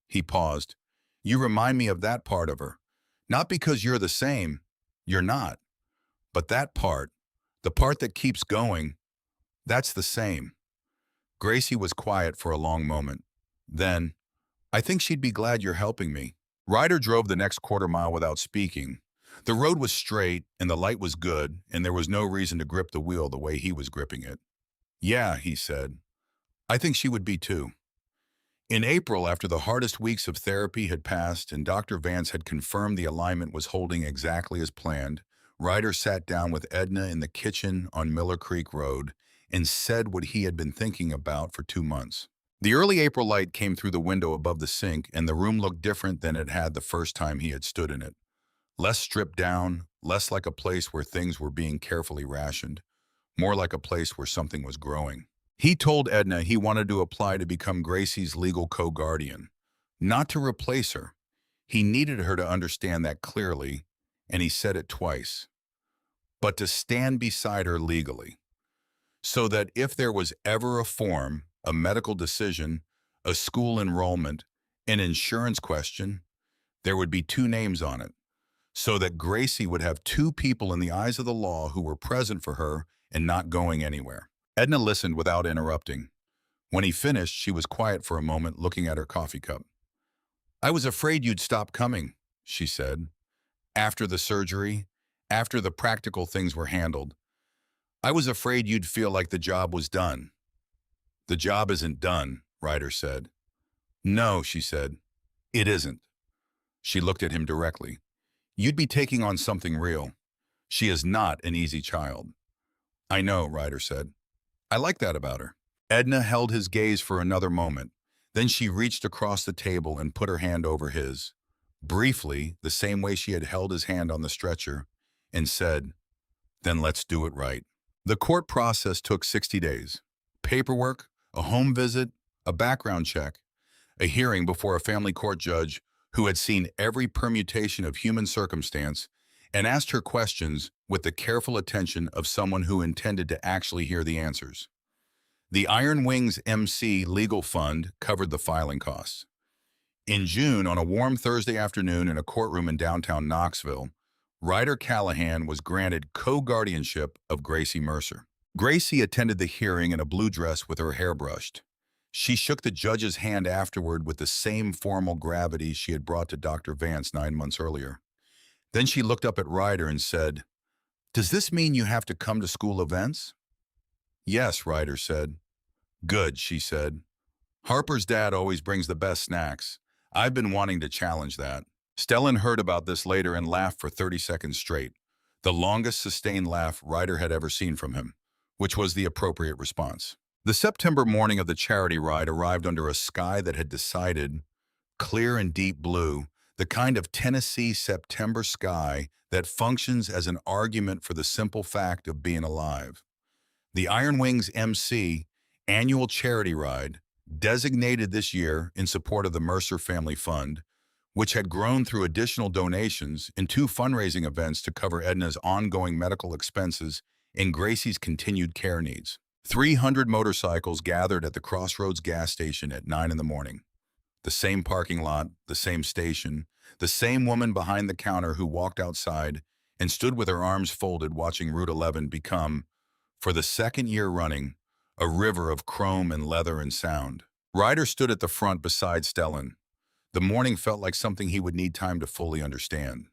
He paused. "You remind me of that part of her. Not because you're the same. You're not. But that part, the part that keeps going, that's the same." Gracie was quiet for a long moment. Then, I think she'd be glad you're helping me. Ryder drove the next quarter mile without speaking. The road was straight, and the light was good, and there was no reason to grip the wheel the way he was gripping it. Yeah, he said. I think she would be too. In April, after the hardest weeks of therapy had passed and Dr. Vance had confirmed the alignment was holding exactly as planned, Ryder sat down with Edna in the kitchen on Miller Creek Road and said what he had been thinking about for 2 months. The early April light came through the window above the sink, and the room looked different than it had the first time he had stood in it. Less stripped down, less like a place where things were being carefully rationed, more like a place where something was growing. He told Edna he wanted to apply to become Gracie's legal co-guardian, not to replace her. He needed her to understand that clearly, and he said it twice, but to stand beside her legally, so that if there was ever a form, a medical decision, a school enrollment, an insurance question, there would be two names on it, so that Gracie would have two people in the eyes of the law who were present for her and not going anywhere. Edna listened without interrupting. When he finished, she was quiet for a moment, looking at her coffee cup. I was afraid you'd stop coming, she said. After the surgery, after the practical things were handled, I was afraid you'd feel like the job was done. The job isn't done, Ryder said. No, she said. It isn't. She looked at him directly. You'd be taking on something real. She is not an easy child. I know, Ryder said. I like that about her. Edna held his gaze for another moment. Then she reached across the table and put her hand over his, briefly, the same way she had held his hand on the stretcher, and said, Then let's do it right. The court process took 60 days. Paperwork, a home visit, a background check, a hearing before a family court judge who had seen every permutation of human circumstance and asked her questions with the careful attention of someone who intended to actually hear the answers. The Iron Wings MC Legal Fund covered the filing costs. In June, on a warm Thursday afternoon in a courtroom in downtown Knoxville, Ryder Callahan was granted co-guardianship of Gracie Mercer. Gracie attended the hearing in a blue dress with her hair brushed. She shook the judge's hand afterward with the same formal gravity she had brought to Dr. Vance 9 months earlier. Then she looked up at Ryder and said, Does this mean you have to come to school events? Yes, Ryder said. Good, she said. Harper's dad always brings the best snacks. I've been wanting to challenge that. Stellan heard about this later and laughed for 30 seconds straight, the longest sustained laugh Ryder had ever seen from him, which was the appropriate response. The September morning of the charity ride arrived under a sky that had decided, clear and deep blue, the kind of Tennessee September sky that functions as an argument for the simple fact of being alive. The Iron Wings MC annual charity ride, designated this year in support of the Mercer Family Fund, which had grown through additional donations and 2 fundraising events to cover Edna's ongoing medical expenses and Gracie's continued care needs. 300 motorcycles gathered at the Crossroads gas station at 9 in the morning. The same parking lot, the same station, the same woman behind the counter who walked outside and stood with her arms folded watching Route 11 become, for the second year running, a river of chrome and leather and sound. Ryder stood at the front beside Stellan. The morning felt like something he would need time to fully understand.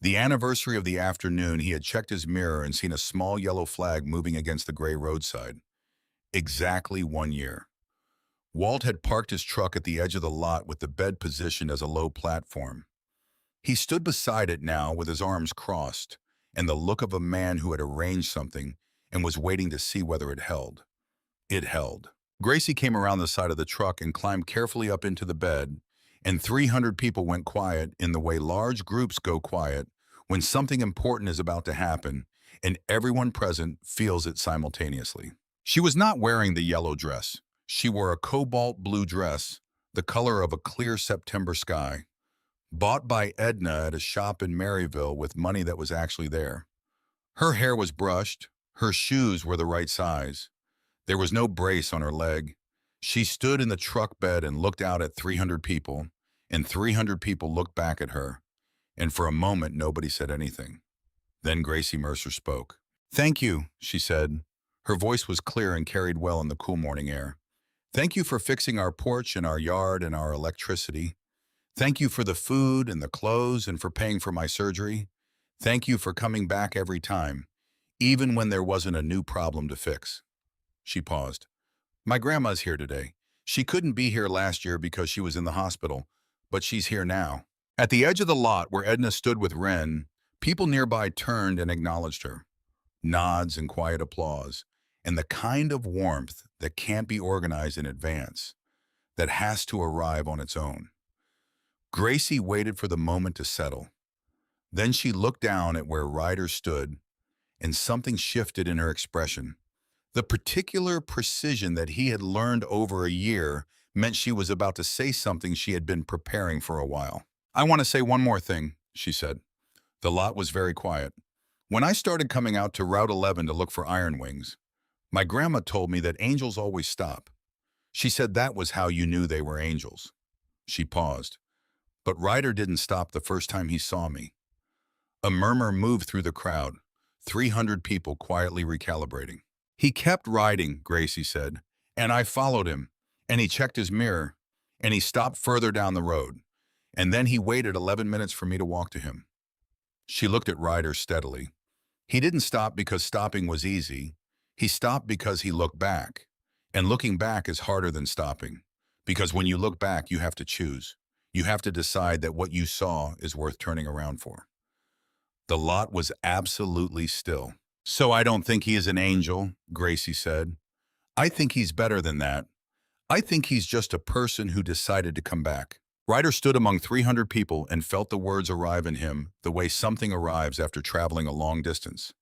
The anniversary of the afternoon, he had checked his mirror and seen a small yellow flag moving against the gray roadside. Exactly 1 year. Walt had parked his truck at the edge of the lot with the bed positioned as a low platform. He stood beside it now with his arms crossed and the look of a man who had arranged something and was waiting to see whether it held. It held. Gracie came around the side of the truck and climbed carefully up into the bed, and 300 people went quiet in the way large groups go quiet when something important is about to happen and everyone present feels it simultaneously. She was not wearing the yellow dress. She wore a cobalt blue dress, the color of a clear September sky, bought by Edna at a shop in Maryville with money that was actually there. Her hair was brushed, her shoes were the right size. There was no brace on her leg. She stood in the truck bed and looked out at 300 people, and 300 people looked back at her, and for a moment nobody said anything. Then Gracie Mercer spoke. Thank you, she said, Her voice was clear and carried well in the cool morning air. Thank you for fixing our porch and our yard and our electricity. Thank you for the food and the clothes and for paying for my surgery. Thank you for coming back every time, even when there wasn't a new problem to fix. She paused. My grandma's here today. She couldn't be here last year because she was in the hospital, but she's here now. At the edge of the lot where Edna stood with Wren, people nearby turned and acknowledged her. Nods and quiet applause, and the kind of warmth that can't be organized in advance, that has to arrive on its own. Gracie waited for the moment to settle. Then she looked down at where Ryder stood, and something shifted in her expression. The particular precision that he had learned over a year meant she was about to say something she had been preparing for a while. I want to say one more thing, she said. The lot was very quiet. When I started coming out to Route 11 to look for iron wings, my grandma told me that angels always stop. She said that was how you knew they were angels. She paused. But Ryder didn't stop the first time he saw me. A murmur moved through the crowd, 300 people quietly recalibrating. He kept riding, Gracie said, and I followed him, and he checked his mirror, and he stopped further down the road, and then he waited 11 minutes for me to walk to him. She looked at Ryder steadily. He didn't stop because stopping was easy. He stopped because he looked back, and looking back is harder than stopping, because when you look back, you have to choose. You have to decide that what you saw is worth turning around for. The lot was absolutely still. So I don't think he is an angel, Gracie said. I think he's better than that. I think he's just a person who decided to come back. Ryder stood among 300 people and felt the words arrive in him the way something arrives after traveling a long distance.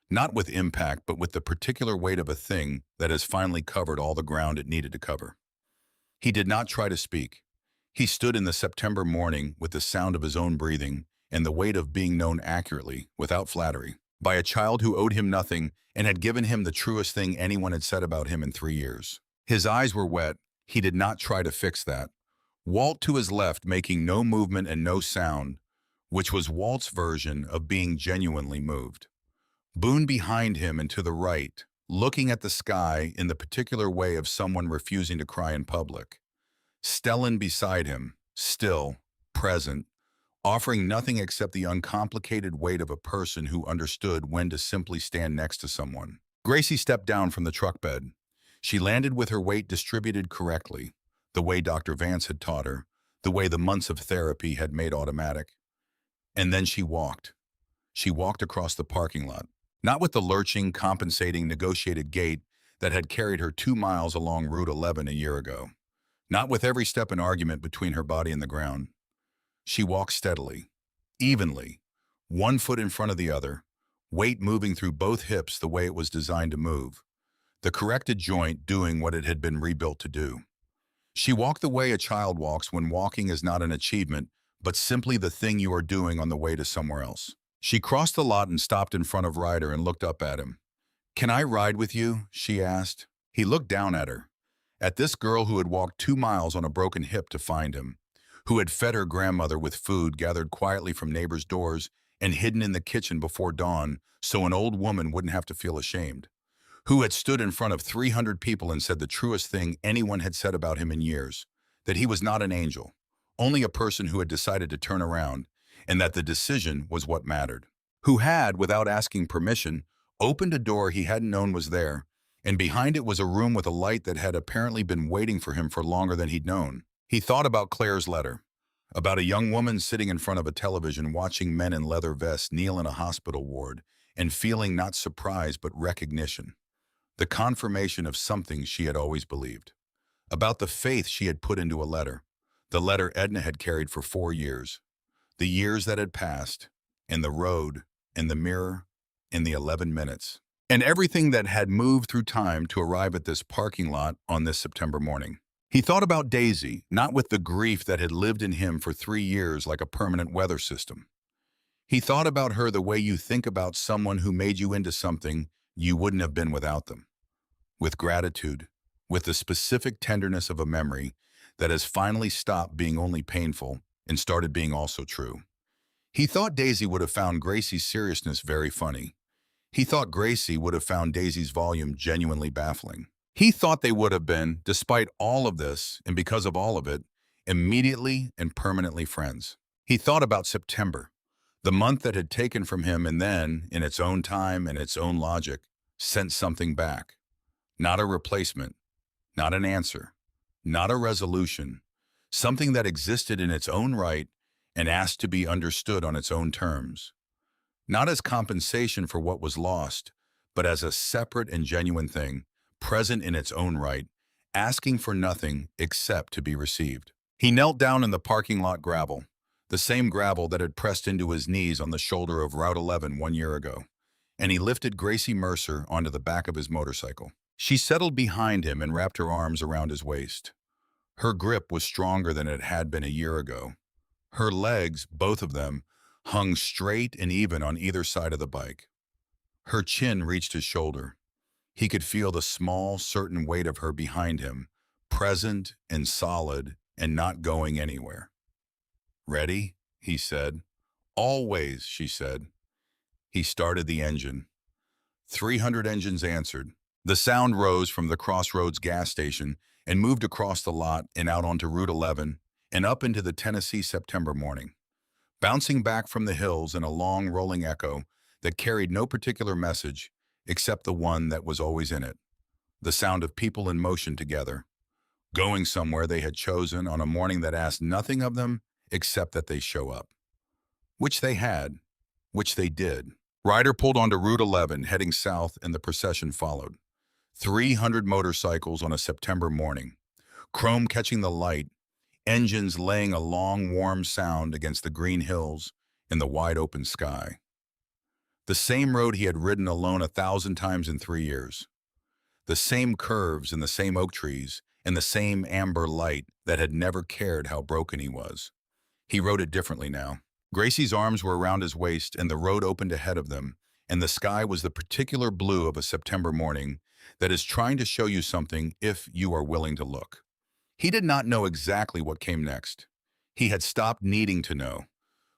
Not with impact, but with the particular weight of a thing that has finally covered all the ground it needed to cover. He did not try to speak. He stood in the September morning with the sound of his own breathing and the weight of being known accurately, without flattery, by a child who owed him nothing and had given him the truest thing anyone had said about him in 3 years. His eyes were wet. He did not try to fix that. Walt to his left making no movement and no sound, which was Walt's version of being genuinely moved. Boone behind him and to the right, looking at the sky in the particular way of someone refusing to cry in public. Stellan beside him, still, present, offering nothing except the uncomplicated weight of a person who understood when to simply stand next to someone. Gracie stepped down from the truck bed. She landed with her weight distributed correctly, the way Dr. Vance had taught her, the way the months of therapy had made automatic. And then she walked. She walked across the parking lot, not with the lurching, compensating, negotiated gait that had carried her 2 miles along Route 11 a year ago. Not with every step an argument between her body and the ground. She walked steadily, evenly, one foot in front of the other, weight moving through both hips the way it was designed to move, the corrected joint doing what it had been rebuilt to do. She walked the way a child walks when walking is not an achievement, but simply the thing you are doing on the way to somewhere else. She crossed the lot and stopped in front of Ryder and looked up at him. "Can I ride with you?" she asked. He looked down at her. At this girl who had walked 2 miles on a broken hip to find him, who had fed her grandmother with food gathered quietly from neighbors' doors and hidden in the kitchen before dawn so an old woman wouldn't have to feel ashamed, who had stood in front of 300 people and said the truest thing anyone had said about him in years, that he was not an angel, only a person who had decided to turn around, and that the decision was what mattered, who had, without asking permission, opened a door he hadn't known was there, and behind it was a room with a light that had apparently been waiting for him for longer than he'd known. He thought about Claire's letter, about a young woman sitting in front of a television watching men in leather vests kneel in a hospital ward and feeling not surprise but recognition, the confirmation of something she had always believed, about the faith she had put into a letter, the letter Edna had carried for 4 years, the years that had passed, and the road, and the mirror, and the 11 minutes. And everything that had moved through time to arrive at this parking lot on this September morning. He thought about Daisy, not with the grief that had lived in him for 3 years like a permanent weather system. He thought about her the way you think about someone who made you into something you wouldn't have been without them. With gratitude, with the specific tenderness of a memory that has finally stopped being only painful and started being also true. He thought Daisy would have found Gracie's seriousness very funny. He thought Gracie would have found Daisy's volume genuinely baffling. He thought they would have been, despite all of this, and because of all of it, immediately and permanently friends. He thought about September, the month that had taken from him and then, in its own time and its own logic, sent something back. Not a replacement, not an answer, not a resolution, something that existed in its own right and asked to be understood on its own terms. Not as compensation for what was lost, but as a separate and genuine thing, present in its own right, asking for nothing except to be received. He knelt down in the parking lot gravel, the same gravel that had pressed into his knees on the shoulder of Route 11 1 year ago, and he lifted Gracie Mercer onto the back of his motorcycle. She settled behind him and wrapped her arms around his waist. Her grip was stronger than it had been a year ago. Her legs, both of them, hung straight and even on either side of the bike. Her chin reached his shoulder. He could feel the small, certain weight of her behind him, present and solid and not going anywhere. "Ready?" he said. "Always," she said. He started the engine. 300 engines answered. The sound rose from the Crossroads gas station and moved across the lot and out onto Route 11 and up into the Tennessee September morning, bouncing back from the hills in a long rolling echo that carried no particular message except the one that was always in it, the sound of people in motion together, going somewhere they had chosen on a morning that asked nothing of them except that they show up. Which they had, which they did. Ryder pulled onto Route 11, heading south, and the procession followed. 300 motorcycles on a September morning, chrome catching the light, engines laying a long, warm sound against the green hills and the wide open sky. The same road he had ridden alone 1,000 times in 3 years. The same curves and the same oak trees and the same amber light that had never cared how broken he was. He rode it differently now. Gracie's arms were around his waist and the road opened ahead of them, and the sky was the particular blue of a September morning that is trying to show you something if you are willing to look. He did not know exactly what came next. He had stopped needing to know.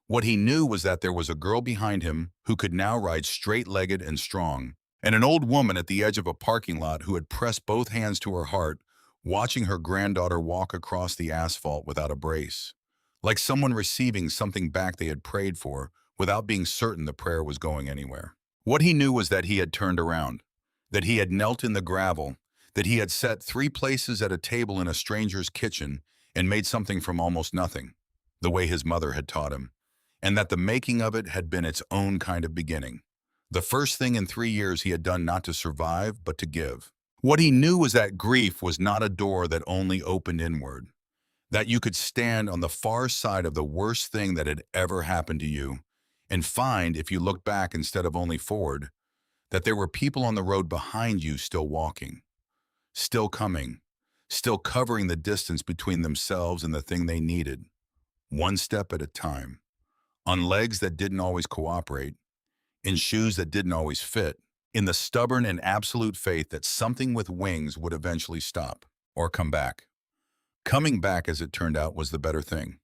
What he knew was that there was a girl behind him who could now ride straight-legged and strong, and an old woman at the edge of a parking lot who had pressed both hands to her heart, watching her granddaughter walk across the asphalt without a brace, like someone receiving something back they had prayed for without being certain the prayer was going anywhere. What he knew was that he had turned around, that he had knelt in the gravel, that he had set 3 places at a table in a stranger's kitchen and made something from almost nothing, the way his mother had taught him, and that the making of it had been its own kind of beginning. The first thing in 3 years he had done not to survive, but to give. What he knew was that grief was not a door that only opened inward, that you could stand on the far side of the worst thing that had ever happened to you and find, if you looked back instead of only forward, that there were people on the road behind you still walking, still coming, still covering the distance between themselves and the thing they needed, one step at a time, on legs that didn't always cooperate, in shoes that didn't always fit, in the stubborn and absolute faith that something with wings would eventually stop or come back. Coming back, as it turned out, was the better thing.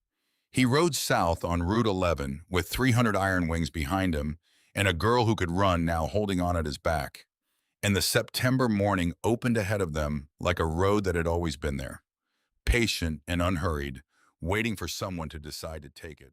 He rode south on Route 11 with 300 iron wings behind him and a girl who could run now holding on at his back. And the September morning opened ahead of them like a road that had always been there, patient and unhurried, waiting for someone to decide to take it.